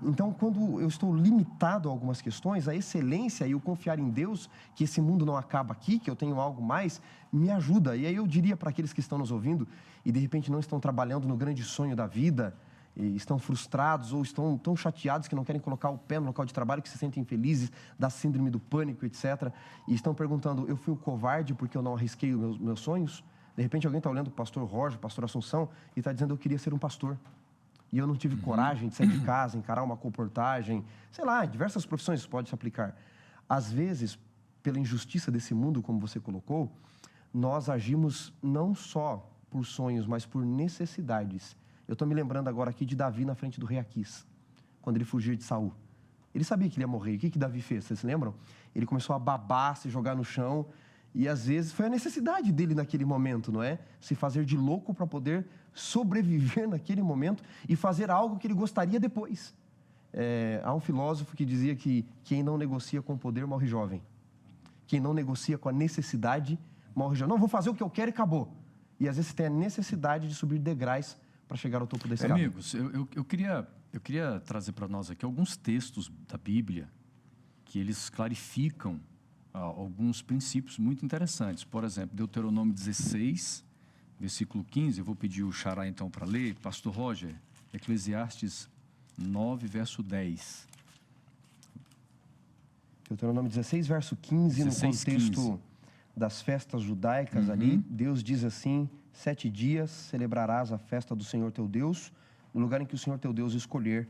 Speaker 2: Então, quando eu estou limitado a algumas questões, a excelência e o confiar em Deus, que esse mundo não acaba aqui, que eu tenho algo mais, me ajuda. E aí eu diria para aqueles que estão nos ouvindo e de repente não estão trabalhando no grande sonho da vida, e estão frustrados ou estão tão chateados que não querem colocar o pé no local de trabalho, que se sentem infelizes, da síndrome do pânico, etc. E estão perguntando, eu fui um covarde porque eu não arrisquei os meus sonhos? De repente alguém está olhando o pastor Roger, o pastor Assunção, e está dizendo, eu queria ser um pastor. E eu não tive coragem de sair de casa, encarar uma comportagem, sei lá, diversas profissões isso pode se aplicar. Às vezes, pela injustiça desse mundo, como você colocou, nós agimos não só por sonhos, mas por necessidades. Eu estou me lembrando agora aqui de Davi na frente do rei Aquis, quando ele fugiu de Saul. Ele sabia que ele ia morrer. O que Davi fez? Vocês se lembram? Ele começou a babar, se jogar no chão, e às vezes foi a necessidade dele naquele momento, não é? Se fazer de louco para poder sobreviver naquele momento e fazer algo que ele gostaria depois. Há um filósofo que dizia que quem não negocia com o poder morre jovem. Quem não negocia com a necessidade morre jovem. Não, vou fazer o que eu quero e acabou. E às vezes você tem a necessidade de subir degraus para chegar ao topo da escada.
Speaker 1: Amigos, eu queria trazer para nós aqui alguns textos da Bíblia que eles clarificam alguns princípios muito interessantes. Por exemplo, Deuteronômio 16, versículo 15, eu vou pedir o Xará então para ler. Pastor Roger, Eclesiastes 9, verso 10.
Speaker 2: Deuteronômio 16, verso 15, 16, no contexto 15. Das festas judaicas ali, Deus diz assim, 7 dias celebrarás a festa do Senhor teu Deus, no lugar em que o Senhor teu Deus escolher.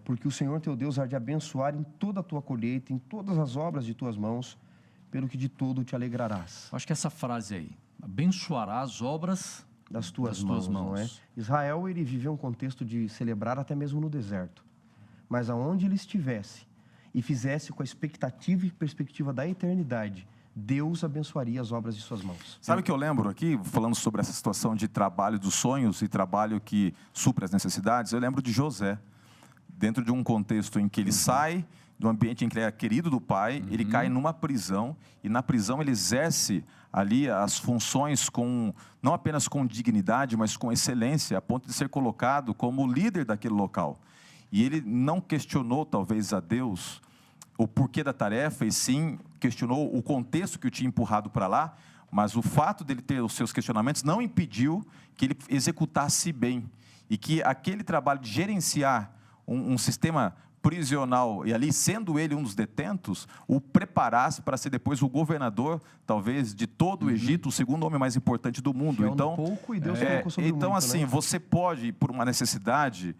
Speaker 2: Porque o Senhor teu Deus há de abençoar em toda a tua colheita, em todas as obras de tuas mãos, pelo que de todo te alegrarás.
Speaker 1: Acho que essa frase aí, abençoará as obras
Speaker 2: das tuas mãos. Não é? Israel, ele viveu um contexto de celebrar até mesmo no deserto. Mas aonde ele estivesse e fizesse com a expectativa e perspectiva da eternidade, Deus abençoaria as obras de suas mãos.
Speaker 3: Sabe o que eu lembro aqui, falando sobre essa situação de trabalho dos sonhos e trabalho que supre as necessidades? Eu lembro de José. Dentro de um contexto em que ele sai do ambiente em que ele é querido do pai, ele cai numa prisão, e na prisão ele exerce ali as funções não apenas com dignidade, mas com excelência, a ponto de ser colocado como líder daquele local. E ele não questionou, talvez, a Deus o porquê da tarefa, e sim questionou o contexto que o tinha empurrado para lá, mas o fato dele ter os seus questionamentos não impediu que ele executasse bem, e que aquele trabalho de gerenciar um sistema prisional, e ali, sendo ele um dos detentos, o preparasse para ser depois o governador, talvez, de todo o Egito, o segundo homem mais importante do mundo.
Speaker 2: Então, pouco e Deus colocou sobre
Speaker 3: então
Speaker 2: muito,
Speaker 3: assim,
Speaker 2: né?
Speaker 3: Você pode, por uma necessidade,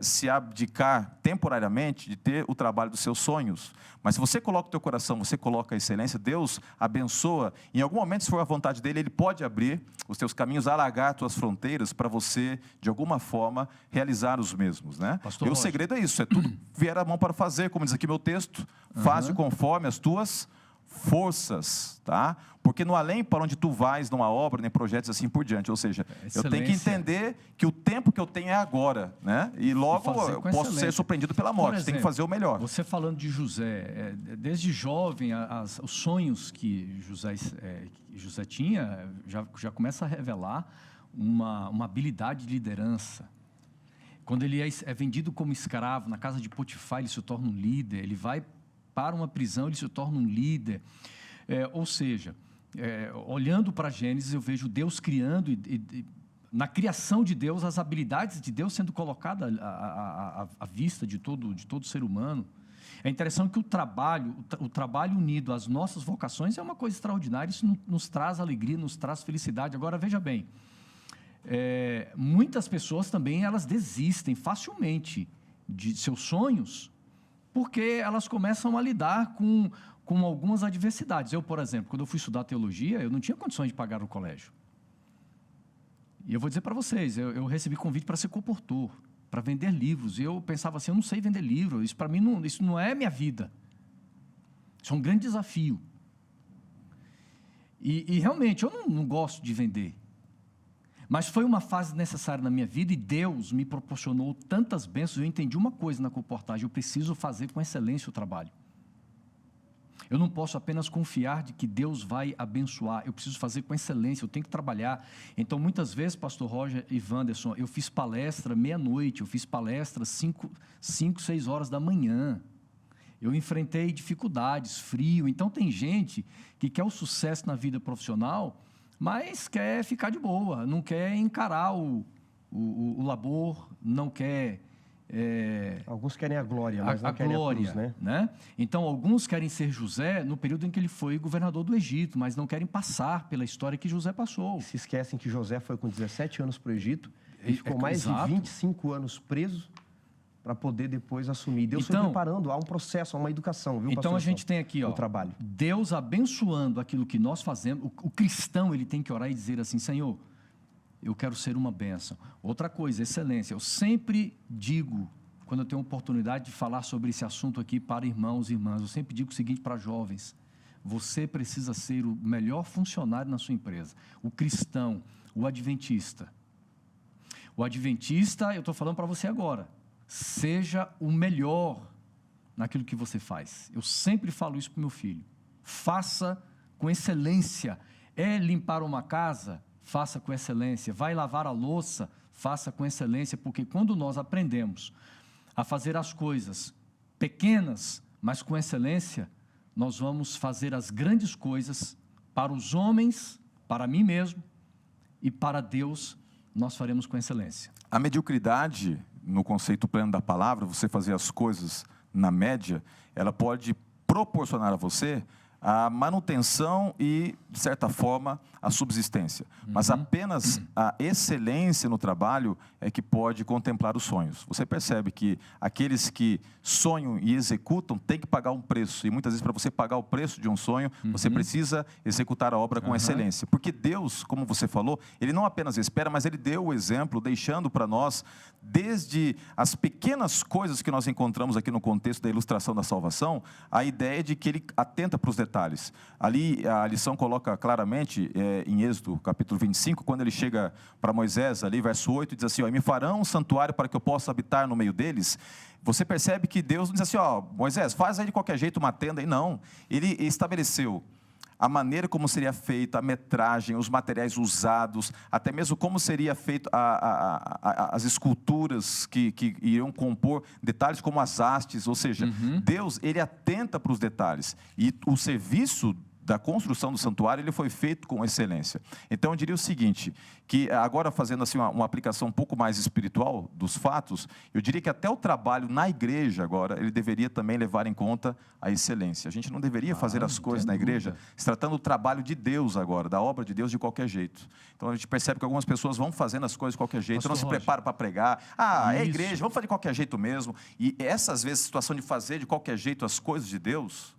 Speaker 3: se abdicar temporariamente de ter o trabalho dos seus sonhos. Mas se você coloca o teu coração, você coloca a excelência, Deus abençoa. Em algum momento, se for a vontade dele, ele pode abrir os teus caminhos, alargar as tuas fronteiras para você, de alguma forma, realizar os mesmos, né?
Speaker 1: Pastor
Speaker 3: E o
Speaker 1: Roger.
Speaker 3: segredo é isso, é tudo vier a mão para fazer, como diz aqui meu texto, faz-o conforme as tuas forças, tá? Porque no além para onde tu vais, numa obra, nem projetos assim por diante. Ou seja, eu tenho que entender que o tempo que eu tenho é agora, né? E logo eu posso ser surpreendido pela morte. Exemplo, tem que fazer o melhor.
Speaker 1: Você falando de José, desde jovem, os sonhos que José tinha já começa a revelar uma habilidade de liderança. Quando ele é vendido como escravo na casa de Potifar, ele se torna um líder. Ele vai para uma prisão, ele se torna um líder. Ou seja, olhando para Gênesis, eu vejo Deus criando, na criação de Deus, as habilidades de Deus sendo colocadas à vista de todo ser humano. É interessante que o trabalho unido às nossas vocações é uma coisa extraordinária, isso nos traz alegria, nos traz felicidade. Agora, veja bem, muitas pessoas também, elas desistem facilmente de seus sonhos, porque elas começam a lidar com algumas adversidades. Eu, por exemplo, quando eu fui estudar teologia, eu não tinha condições de pagar o colégio. E eu vou dizer para vocês, eu recebi convite para ser comportor, para vender livros. E eu pensava assim, eu não sei vender livro, isso para mim isso não é minha vida. Isso é um grande desafio. E realmente, eu não gosto de vender. Mas foi uma fase necessária na minha vida e Deus me proporcionou tantas bênçãos. Eu entendi uma coisa na comportagem, eu preciso fazer com excelência o trabalho. Eu não posso apenas confiar de que Deus vai abençoar. Eu preciso fazer com excelência, eu tenho que trabalhar. Então, muitas vezes, pastor Roger e Wanderson, eu fiz palestra meia-noite, eu fiz palestra 5, 6 horas da manhã. Eu enfrentei dificuldades, frio. Então, tem gente que quer o sucesso na vida profissional, mas quer ficar de boa, não quer encarar o labor, não quer...
Speaker 2: Alguns querem a glória, mas não querem
Speaker 1: glória,
Speaker 2: a cruz,
Speaker 1: né? Então, alguns querem ser José no período em que ele foi governador do Egito, mas não querem passar pela história que José passou.
Speaker 2: Se esquecem que José foi com 17 anos para o Egito e ficou mais
Speaker 1: exato.
Speaker 2: de 25 anos preso para poder depois assumir. Deus foi preparando, há um processo, há uma educação, viu,
Speaker 1: Então, a gente tem aqui,
Speaker 2: o trabalho.
Speaker 1: Deus abençoando aquilo que nós fazemos. O cristão, ele tem que orar e dizer assim, Senhor, eu quero ser uma bênção. Outra coisa, excelência. Eu sempre digo, quando eu tenho oportunidade de falar sobre esse assunto aqui para irmãos e irmãs, eu sempre digo o seguinte para jovens: você precisa ser o melhor funcionário na sua empresa. O cristão, o adventista. O adventista, eu estou falando para você agora, seja o melhor naquilo que você faz. Eu sempre falo isso para o meu filho. Faça com excelência. É limpar uma casa? Faça com excelência. Vai lavar a louça? Faça com excelência, porque quando nós aprendemos a fazer as coisas pequenas, mas com excelência, nós vamos fazer as grandes coisas para os homens, para mim mesmo e para Deus, nós faremos com excelência.
Speaker 3: A mediocridade, no conceito pleno da palavra, você fazer as coisas na média, ela pode proporcionar a você a manutenção e, de certa forma, a subsistência. Mas apenas a excelência no trabalho é que pode contemplar os sonhos. Você percebe que aqueles que sonham e executam têm que pagar um preço. E muitas vezes, para você pagar o preço de um sonho, você precisa executar a obra com excelência. Porque Deus, como você falou, Ele não apenas espera, mas Ele deu o exemplo, deixando para nós, desde as pequenas coisas que nós encontramos aqui no contexto da ilustração da salvação, a ideia de que Ele atenta para os detalhes. Ali, a lição coloca claramente, em Êxodo, capítulo 25, quando ele chega para Moisés, ali, verso 8, diz assim, me farão um santuário para que eu possa habitar no meio deles. Você percebe que Deus não diz assim, Moisés, faz aí de qualquer jeito uma tenda. E não, Ele estabeleceu a maneira como seria feita a metragem, os materiais usados, até mesmo como seria feito as esculturas que iriam compor detalhes como as hastes, ou seja, Deus, Ele atenta para os detalhes. E o serviço da construção do santuário, ele foi feito com excelência. Então, eu diria o seguinte, que agora fazendo assim uma aplicação um pouco mais espiritual dos fatos, eu diria que até o trabalho na igreja agora, ele deveria também levar em conta a excelência. A gente não deveria fazer as coisas na igreja se tratando do trabalho de Deus agora, da obra de Deus de qualquer jeito. Então, a gente percebe que algumas pessoas vão fazendo as coisas de qualquer jeito, não se preparam para pregar. É igreja, vamos fazer de qualquer jeito mesmo. E essas vezes, a situação de fazer de qualquer jeito as coisas de Deus,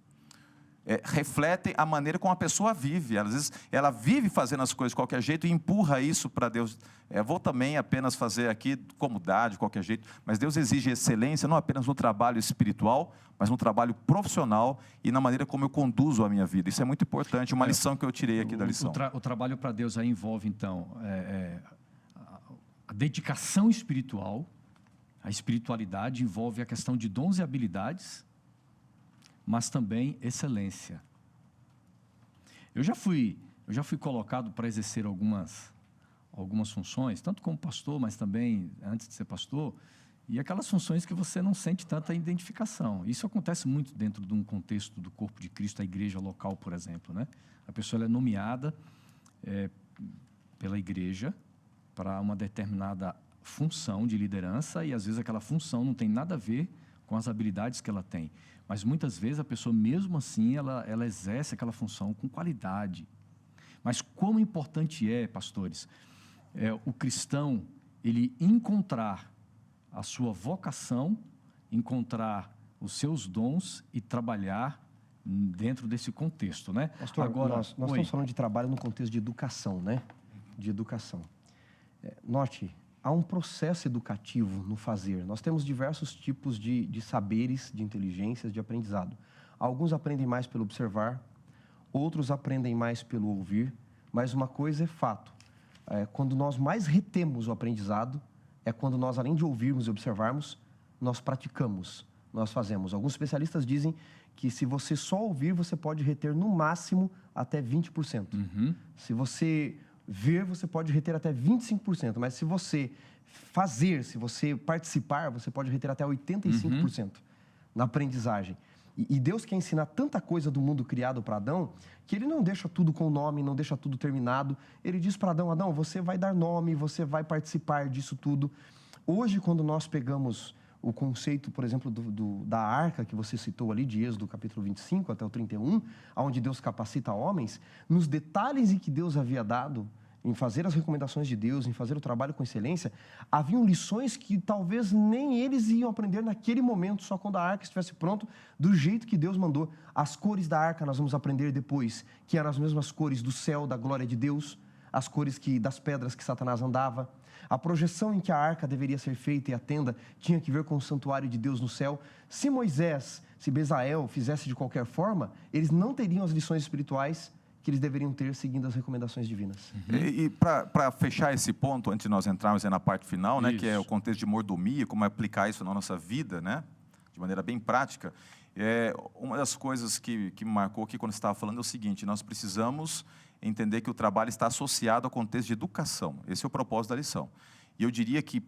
Speaker 3: refletem a maneira como a pessoa vive. Às vezes, ela vive fazendo as coisas de qualquer jeito e empurra isso para Deus. Vou também apenas fazer aqui como dá, de qualquer jeito. Mas Deus exige excelência, não apenas no trabalho espiritual, mas no trabalho profissional e na maneira como eu conduzo a minha vida. Isso é muito importante, uma lição que eu tirei aqui da lição.
Speaker 1: O trabalho para Deus aí envolve, então, a dedicação espiritual. A espiritualidade envolve a questão de dons e habilidades, mas também excelência. Eu já fui colocado para exercer algumas funções, tanto como pastor, mas também antes de ser pastor, e aquelas funções que você não sente tanta identificação. Isso acontece muito dentro de um contexto do corpo de Cristo, a igreja local, por exemplo, né? A pessoa ela é nomeada pela igreja para uma determinada função de liderança e às vezes aquela função não tem nada a ver com as habilidades que ela tem. Mas muitas vezes a pessoa, mesmo assim, ela exerce aquela função com qualidade. Mas como importante pastores, o cristão, ele encontrar a sua vocação, encontrar os seus dons e trabalhar dentro desse contexto, né?
Speaker 2: Pastor, agora, nós estamos falando de trabalho no contexto de educação, né? De educação. Note, há um processo educativo no fazer. Nós temos diversos tipos de saberes, de inteligências, de aprendizado. Alguns aprendem mais pelo observar, outros aprendem mais pelo ouvir, mas uma coisa é fato. Quando nós mais retemos o aprendizado, é quando nós, além de ouvirmos e observarmos, nós praticamos. nós fazemos. Alguns especialistas dizem que se você só ouvir, você pode reter no máximo até 20%. Se você ver, você pode reter até 25%. Mas se você fazer, se você participar, você pode reter até 85% na aprendizagem. E Deus quer ensinar tanta coisa do mundo criado para Adão, que ele não deixa tudo com nome, não deixa tudo terminado. Ele diz para Adão: Adão, você vai dar nome, você vai participar disso tudo. Hoje, quando nós pegamos o conceito, por exemplo, da arca que você citou ali, de Êxodo capítulo 25 até o 31, onde Deus capacita homens, nos detalhes em que Deus havia dado, em fazer as recomendações de Deus, em fazer o trabalho com excelência, haviam lições que talvez nem eles iam aprender naquele momento, só quando a arca estivesse pronta, do jeito que Deus mandou. As cores da arca nós vamos aprender depois, que eram as mesmas cores do céu, da glória de Deus, as cores das pedras que Satanás andava. A projeção em que a arca deveria ser feita e a tenda tinha que ver com o santuário de Deus no céu. Se Moisés, se Bezael fizesse de qualquer forma, eles não teriam as lições espirituais que eles deveriam ter seguindo as recomendações divinas.
Speaker 3: E para fechar esse ponto, antes de nós entrarmos na parte final, né, que é o contexto de mordomia, como aplicar isso na nossa vida, né, de maneira bem prática, uma das coisas que me marcou aqui quando você estava falando é o seguinte: nós precisamos entender que o trabalho está associado ao contexto de educação. Esse é o propósito da lição. E eu diria que,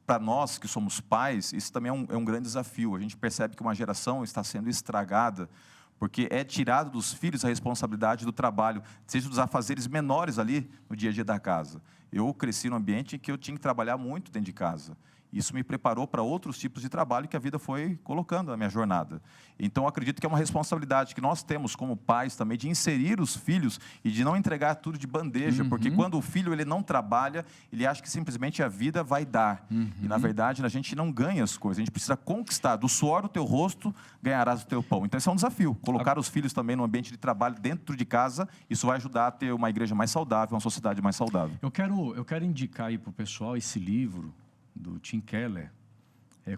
Speaker 3: para nós que somos pais, isso também é um grande desafio. A gente percebe que uma geração está sendo estragada porque é tirado dos filhos a responsabilidade do trabalho, seja dos afazeres menores ali no dia a dia da casa. Eu cresci num ambiente em que eu tinha que trabalhar muito dentro de casa. Isso me preparou para outros tipos de trabalho que a vida foi colocando na minha jornada. Então, eu acredito que é uma responsabilidade que nós temos como pais também, de inserir os filhos e de não entregar tudo de bandeja, porque quando o filho ele não trabalha, ele acha que simplesmente a vida vai dar. E, na verdade, a gente não ganha as coisas, a gente precisa conquistar. Do suor do teu rosto, ganharás o teu pão. Então, esse é um desafio. Colocar os filhos também no ambiente de trabalho dentro de casa, isso vai ajudar a ter uma igreja mais saudável, uma sociedade mais saudável.
Speaker 1: Eu quero indicar aí para o pessoal esse livro do Tim Keller,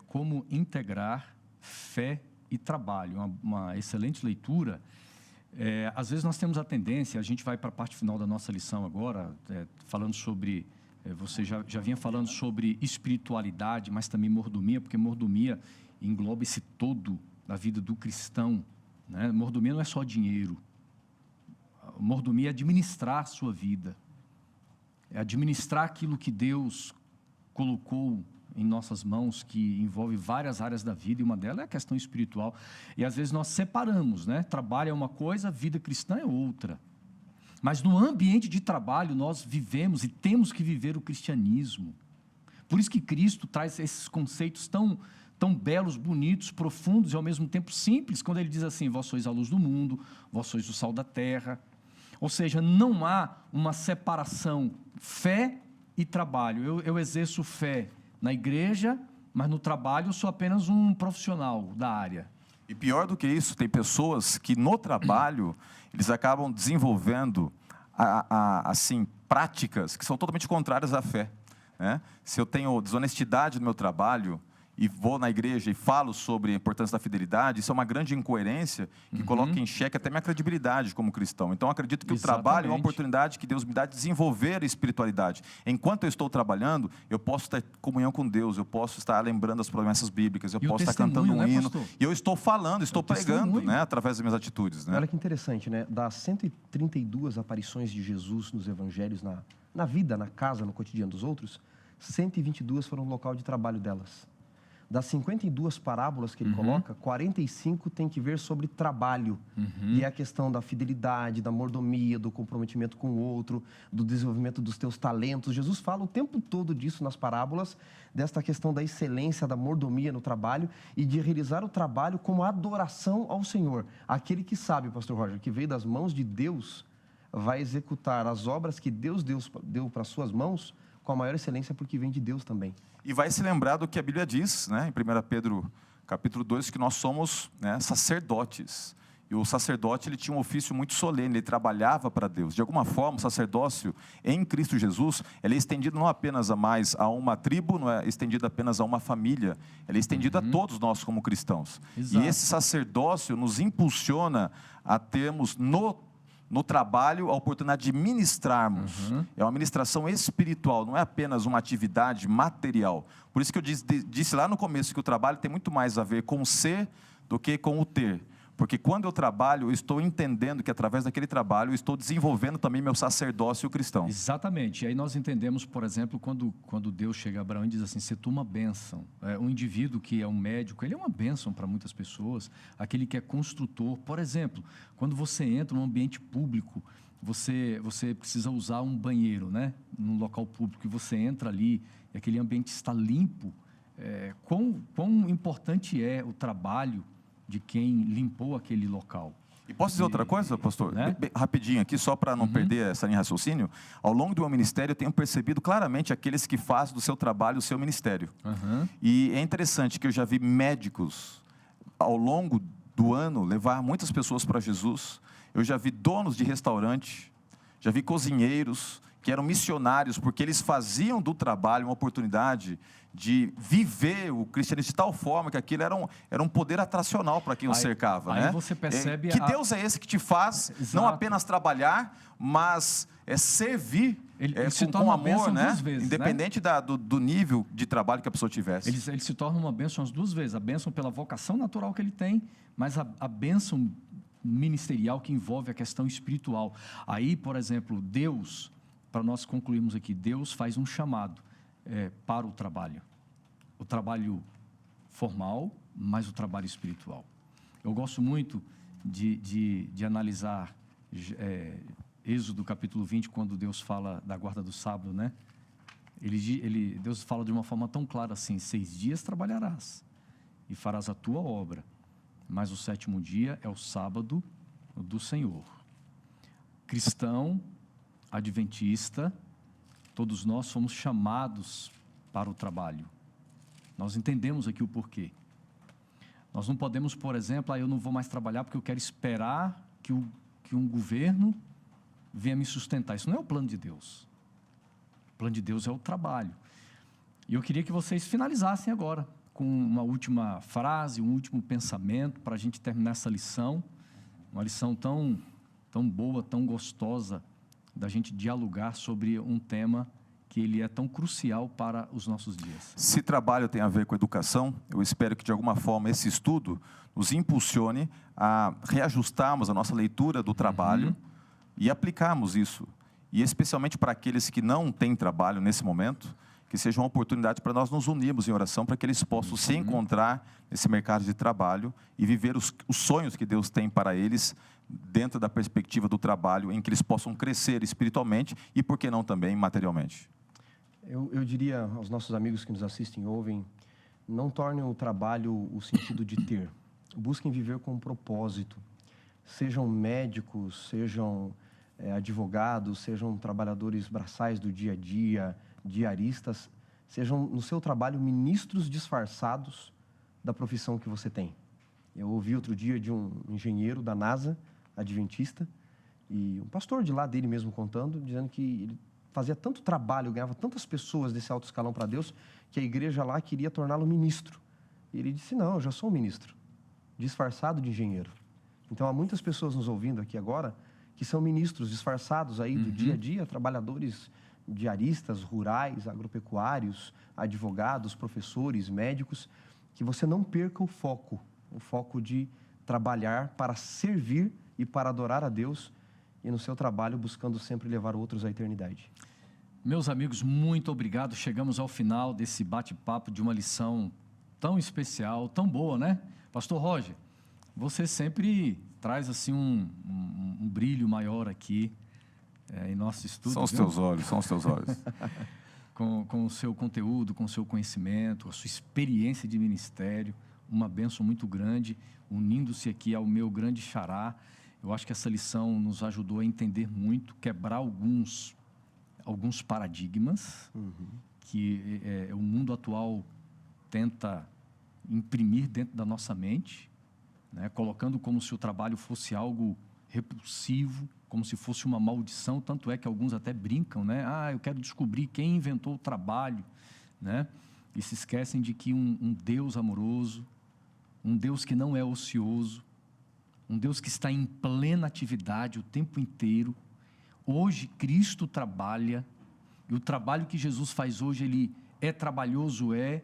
Speaker 1: Como Integrar Fé e Trabalho, uma excelente leitura. Às vezes nós temos a tendência, a gente vai para a parte final da nossa lição agora, falando sobre, você já vinha falando sobre espiritualidade, mas também mordomia, porque mordomia engloba esse todo da vida do cristão, né? Mordomia não é só dinheiro, mordomia é administrar a sua vida, é administrar aquilo que Deus colocou em nossas mãos, que envolve várias áreas da vida, e uma delas é a questão espiritual. E às vezes nós separamos, né? Trabalho é uma coisa, vida cristã é outra. Mas no ambiente de trabalho nós vivemos e temos que viver o cristianismo. Por isso que Cristo traz esses conceitos tão belos, bonitos, profundos e ao mesmo tempo simples, quando ele diz assim: vós sois a luz do mundo, vós sois o sal da terra. Ou seja, não há uma separação fé e trabalho. Eu exerço fé na igreja, mas no trabalho eu sou apenas um profissional da área.
Speaker 3: E pior do que isso, tem pessoas que no trabalho, eles acabam desenvolvendo assim, práticas que são totalmente contrárias à fé, né? Se eu tenho desonestidade no meu trabalho e vou na igreja e falo sobre a importância da fidelidade, isso é uma grande incoerência que coloca em xeque até minha credibilidade como cristão. Então, eu acredito que o trabalho é uma oportunidade que Deus me dá de desenvolver a espiritualidade. Enquanto eu estou trabalhando, eu posso estar em comunhão com Deus, eu posso estar lembrando as promessas bíblicas, eu posso estar cantando um hino, e eu estou falando, estou pregando, né, através das minhas atitudes. Né?
Speaker 2: Olha que interessante, né? Das 132 aparições de Jesus nos evangelhos, na vida, na casa, no cotidiano dos outros, 122 foram no local de trabalho delas. Das 52 parábolas que ele coloca, 45 tem que ver sobre trabalho. E é a questão da fidelidade, da mordomia, do comprometimento com o outro, do desenvolvimento dos teus talentos. Jesus fala o tempo todo disso nas parábolas, desta questão da excelência, da mordomia no trabalho e de realizar o trabalho como adoração ao Senhor. Aquele que sabe, pastor Roger, que veio das mãos de Deus, vai executar as obras que Deus deu para suas mãos com a maior excelência, porque vem de Deus também.
Speaker 3: E vai se lembrar do que a Bíblia diz, né, em 1 Pedro capítulo 2, que nós somos, né, sacerdotes. E o sacerdote ele tinha um ofício muito solene, ele trabalhava para Deus. De alguma forma, o sacerdócio em Cristo Jesus, ele é estendido não apenas a uma tribo, não é estendido apenas a uma família, ele é estendido a todos nós como cristãos. Exato. E esse sacerdócio nos impulsiona a termos no no trabalho a oportunidade de ministrarmos. É uma ministração espiritual, não é apenas uma atividade material. Por isso que eu disse lá no começo que o trabalho tem muito mais a ver com o ser do que com o ter. Porque quando eu trabalho, eu estou entendendo que através daquele trabalho eu estou desenvolvendo também meu sacerdócio cristão.
Speaker 1: Exatamente. E aí nós entendemos, por exemplo, quando Deus chega a Abraão e diz assim, se tu uma bênção. Um indivíduo que é um médico, ele é uma bênção para muitas pessoas. Aquele que é construtor. Por exemplo, quando você entra num ambiente público, você precisa usar um banheiro, né? Num local público, e você entra ali e aquele ambiente está limpo. Quão importante é o trabalho de quem limpou aquele local.
Speaker 3: E posso dizer outra coisa, pastor?
Speaker 1: Né?
Speaker 3: Rapidinho aqui, só para não perder essa linha de raciocínio. Ao longo do meu ministério, eu tenho percebido claramente aqueles que fazem do seu trabalho o seu ministério. E é interessante que eu já vi médicos, ao longo do ano, levar muitas pessoas para Jesus. Eu já vi donos de restaurante, já vi cozinheiros que eram missionários, porque eles faziam do trabalho uma oportunidade de viver o cristianismo de tal forma que aquilo era um poder atracional para quem o cercava.
Speaker 1: Aí
Speaker 3: né?
Speaker 1: você percebe...
Speaker 3: Que Deus é esse que te faz não apenas trabalhar, mas servir com amor, né?
Speaker 1: Duas vezes,
Speaker 3: independente do nível de trabalho que a pessoa tivesse.
Speaker 1: Ele se torna uma bênção as duas vezes. A bênção pela vocação natural que ele tem, mas a bênção ministerial que envolve a questão espiritual. Aí, por exemplo, Deus... Para nós concluirmos aqui, Deus faz um chamado para o trabalho formal, mas o trabalho espiritual. Eu gosto muito de analisar Êxodo capítulo 20, quando Deus fala da guarda do sábado, né? Deus fala de uma forma tão clara assim, 6 dias trabalharás e farás a tua obra, mas o 7º dia é o sábado do Senhor. Cristão, adventista, todos nós somos chamados para o trabalho. Nós entendemos aqui o porquê. Nós não podemos, por exemplo, eu não vou mais trabalhar porque eu quero esperar que um governo venha me sustentar. Isso não é o plano de Deus. O plano de Deus é o trabalho. E eu queria que vocês finalizassem agora com uma última frase, um último pensamento para a gente terminar essa lição. Uma lição tão boa, tão gostosa, da gente dialogar sobre um tema que ele é tão crucial para os nossos dias.
Speaker 3: Se trabalho tem a ver com educação, eu espero que de alguma forma esse estudo nos impulsione a reajustarmos a nossa leitura do trabalho e aplicarmos isso. E especialmente para aqueles que não têm trabalho nesse momento, que seja uma oportunidade para nós nos unirmos em oração para que eles possam se encontrar nesse mercado de trabalho e viver os sonhos que Deus tem para eles dentro da perspectiva do trabalho, em que eles possam crescer espiritualmente e, por que não, também materialmente.
Speaker 2: Eu diria aos nossos amigos que nos assistem e ouvem, não tornem o trabalho o sentido de ter. Busquem viver com um propósito. Sejam médicos, sejam advogados, sejam trabalhadores braçais do dia a dia, diaristas, sejam no seu trabalho ministros disfarçados da profissão que você tem. Eu ouvi outro dia de um engenheiro da NASA, adventista, e um pastor de lá dele mesmo contando, dizendo que ele fazia tanto trabalho, ganhava tantas pessoas desse alto escalão para Deus, que a igreja lá queria torná-lo ministro. E ele disse, não, eu já sou um ministro, disfarçado de engenheiro. Então, há muitas pessoas nos ouvindo aqui agora, que são ministros disfarçados aí do dia a dia, trabalhadores diaristas, rurais, agropecuários, advogados, professores, médicos, que você não perca o foco de trabalhar para servir e para adorar a Deus, e no seu trabalho buscando sempre levar outros à eternidade.
Speaker 1: Meus amigos, muito obrigado. Chegamos ao final desse bate-papo de uma lição tão especial, tão boa, né? Pastor Roger, você sempre traz assim um brilho maior aqui em nosso estudo.
Speaker 3: São os teus olhos, são os teus olhos.
Speaker 1: com o seu conteúdo, com o seu conhecimento, a sua experiência de ministério, uma bênção muito grande, unindo-se aqui ao meu grande xará. Eu acho que essa lição nos ajudou a entender muito, quebrar alguns paradigmas que o mundo atual tenta imprimir dentro da nossa mente, né, colocando como se o trabalho fosse algo repulsivo, como se fosse uma maldição, tanto é que alguns até brincam, né? Eu quero descobrir quem inventou o trabalho, né? E se esquecem de que um Deus amoroso, um Deus que não é ocioso, um Deus que está em plena atividade o tempo inteiro. Hoje Cristo trabalha, e o trabalho que Jesus faz hoje, ele é trabalhoso, é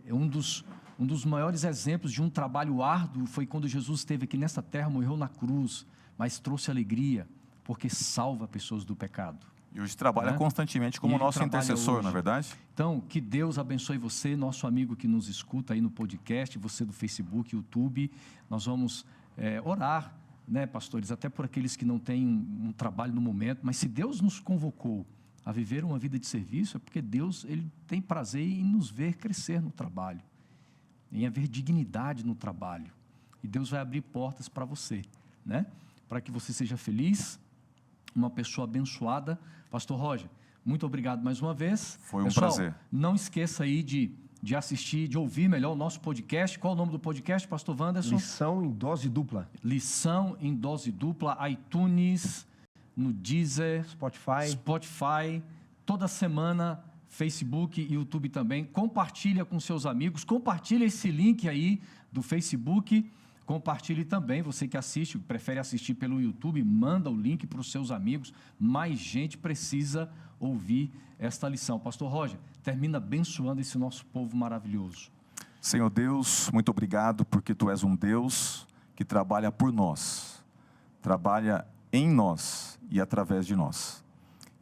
Speaker 1: um dos maiores exemplos de um trabalho árduo foi quando Jesus esteve aqui nessa terra, morreu na cruz, mas trouxe alegria, porque salva pessoas do pecado.
Speaker 3: E hoje trabalha constantemente como nosso intercessor,
Speaker 1: hoje.
Speaker 3: não é verdade?
Speaker 1: Então, que Deus abençoe você, nosso amigo que nos escuta aí no podcast, você do Facebook, YouTube. Nós vamos orar, né, pastores, até por aqueles que não têm um trabalho no momento, mas se Deus nos convocou a viver uma vida de serviço, é porque Deus, ele tem prazer em nos ver crescer no trabalho, em haver dignidade no trabalho. E Deus vai abrir portas para você, né? Para que você seja feliz, uma pessoa abençoada. Pastor Roger, muito obrigado mais uma vez.
Speaker 3: Foi um
Speaker 1: Pessoal,
Speaker 3: prazer.
Speaker 1: Não esqueça aí de assistir, de ouvir melhor o nosso podcast. Qual o nome do podcast, Pastor Wanderson?
Speaker 2: Lição em dose dupla.
Speaker 1: Lição em dose dupla, iTunes, no Deezer, Spotify, toda semana, Facebook e YouTube também. Compartilha com seus amigos, compartilha esse link aí do Facebook. Compartilhe também, você que assiste, prefere assistir pelo YouTube, manda o link para os seus amigos. Mais gente precisa ouvir esta lição. Pastor Roger, termina abençoando esse nosso povo maravilhoso.
Speaker 3: Senhor Deus, muito obrigado porque Tu és um Deus que trabalha por nós, trabalha em nós e através de nós.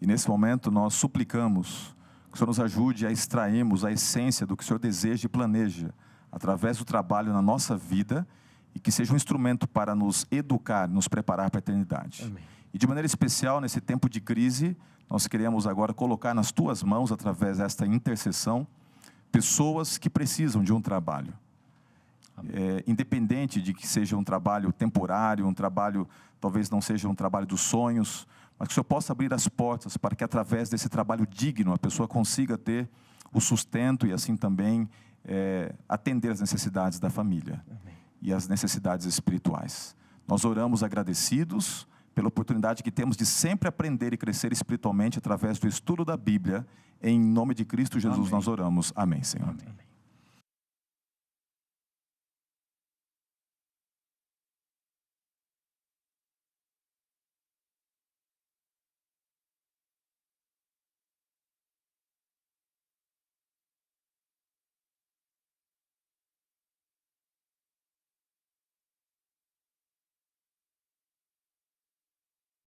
Speaker 3: E nesse momento nós suplicamos que o Senhor nos ajude a extrairmos a essência do que o Senhor deseja e planeja através do trabalho na nossa vida, e que seja um instrumento para nos educar, nos preparar para a eternidade.
Speaker 2: Amém.
Speaker 3: E de maneira especial, nesse tempo de crise, nós queremos agora colocar nas Tuas mãos, através desta intercessão, pessoas que precisam de um trabalho. Independente de que seja um trabalho temporário, um trabalho, talvez não seja um trabalho dos sonhos, mas que o Senhor possa abrir as portas para que através desse trabalho digno, a pessoa consiga ter o sustento e assim também atender as necessidades da família.
Speaker 2: Amém.
Speaker 3: E as necessidades espirituais. Nós oramos agradecidos pela oportunidade que temos de sempre aprender e crescer espiritualmente através do estudo da Bíblia. Em nome de Cristo Jesus,
Speaker 1: Amém.
Speaker 3: nós oramos. Amém, Senhor.
Speaker 1: Amém.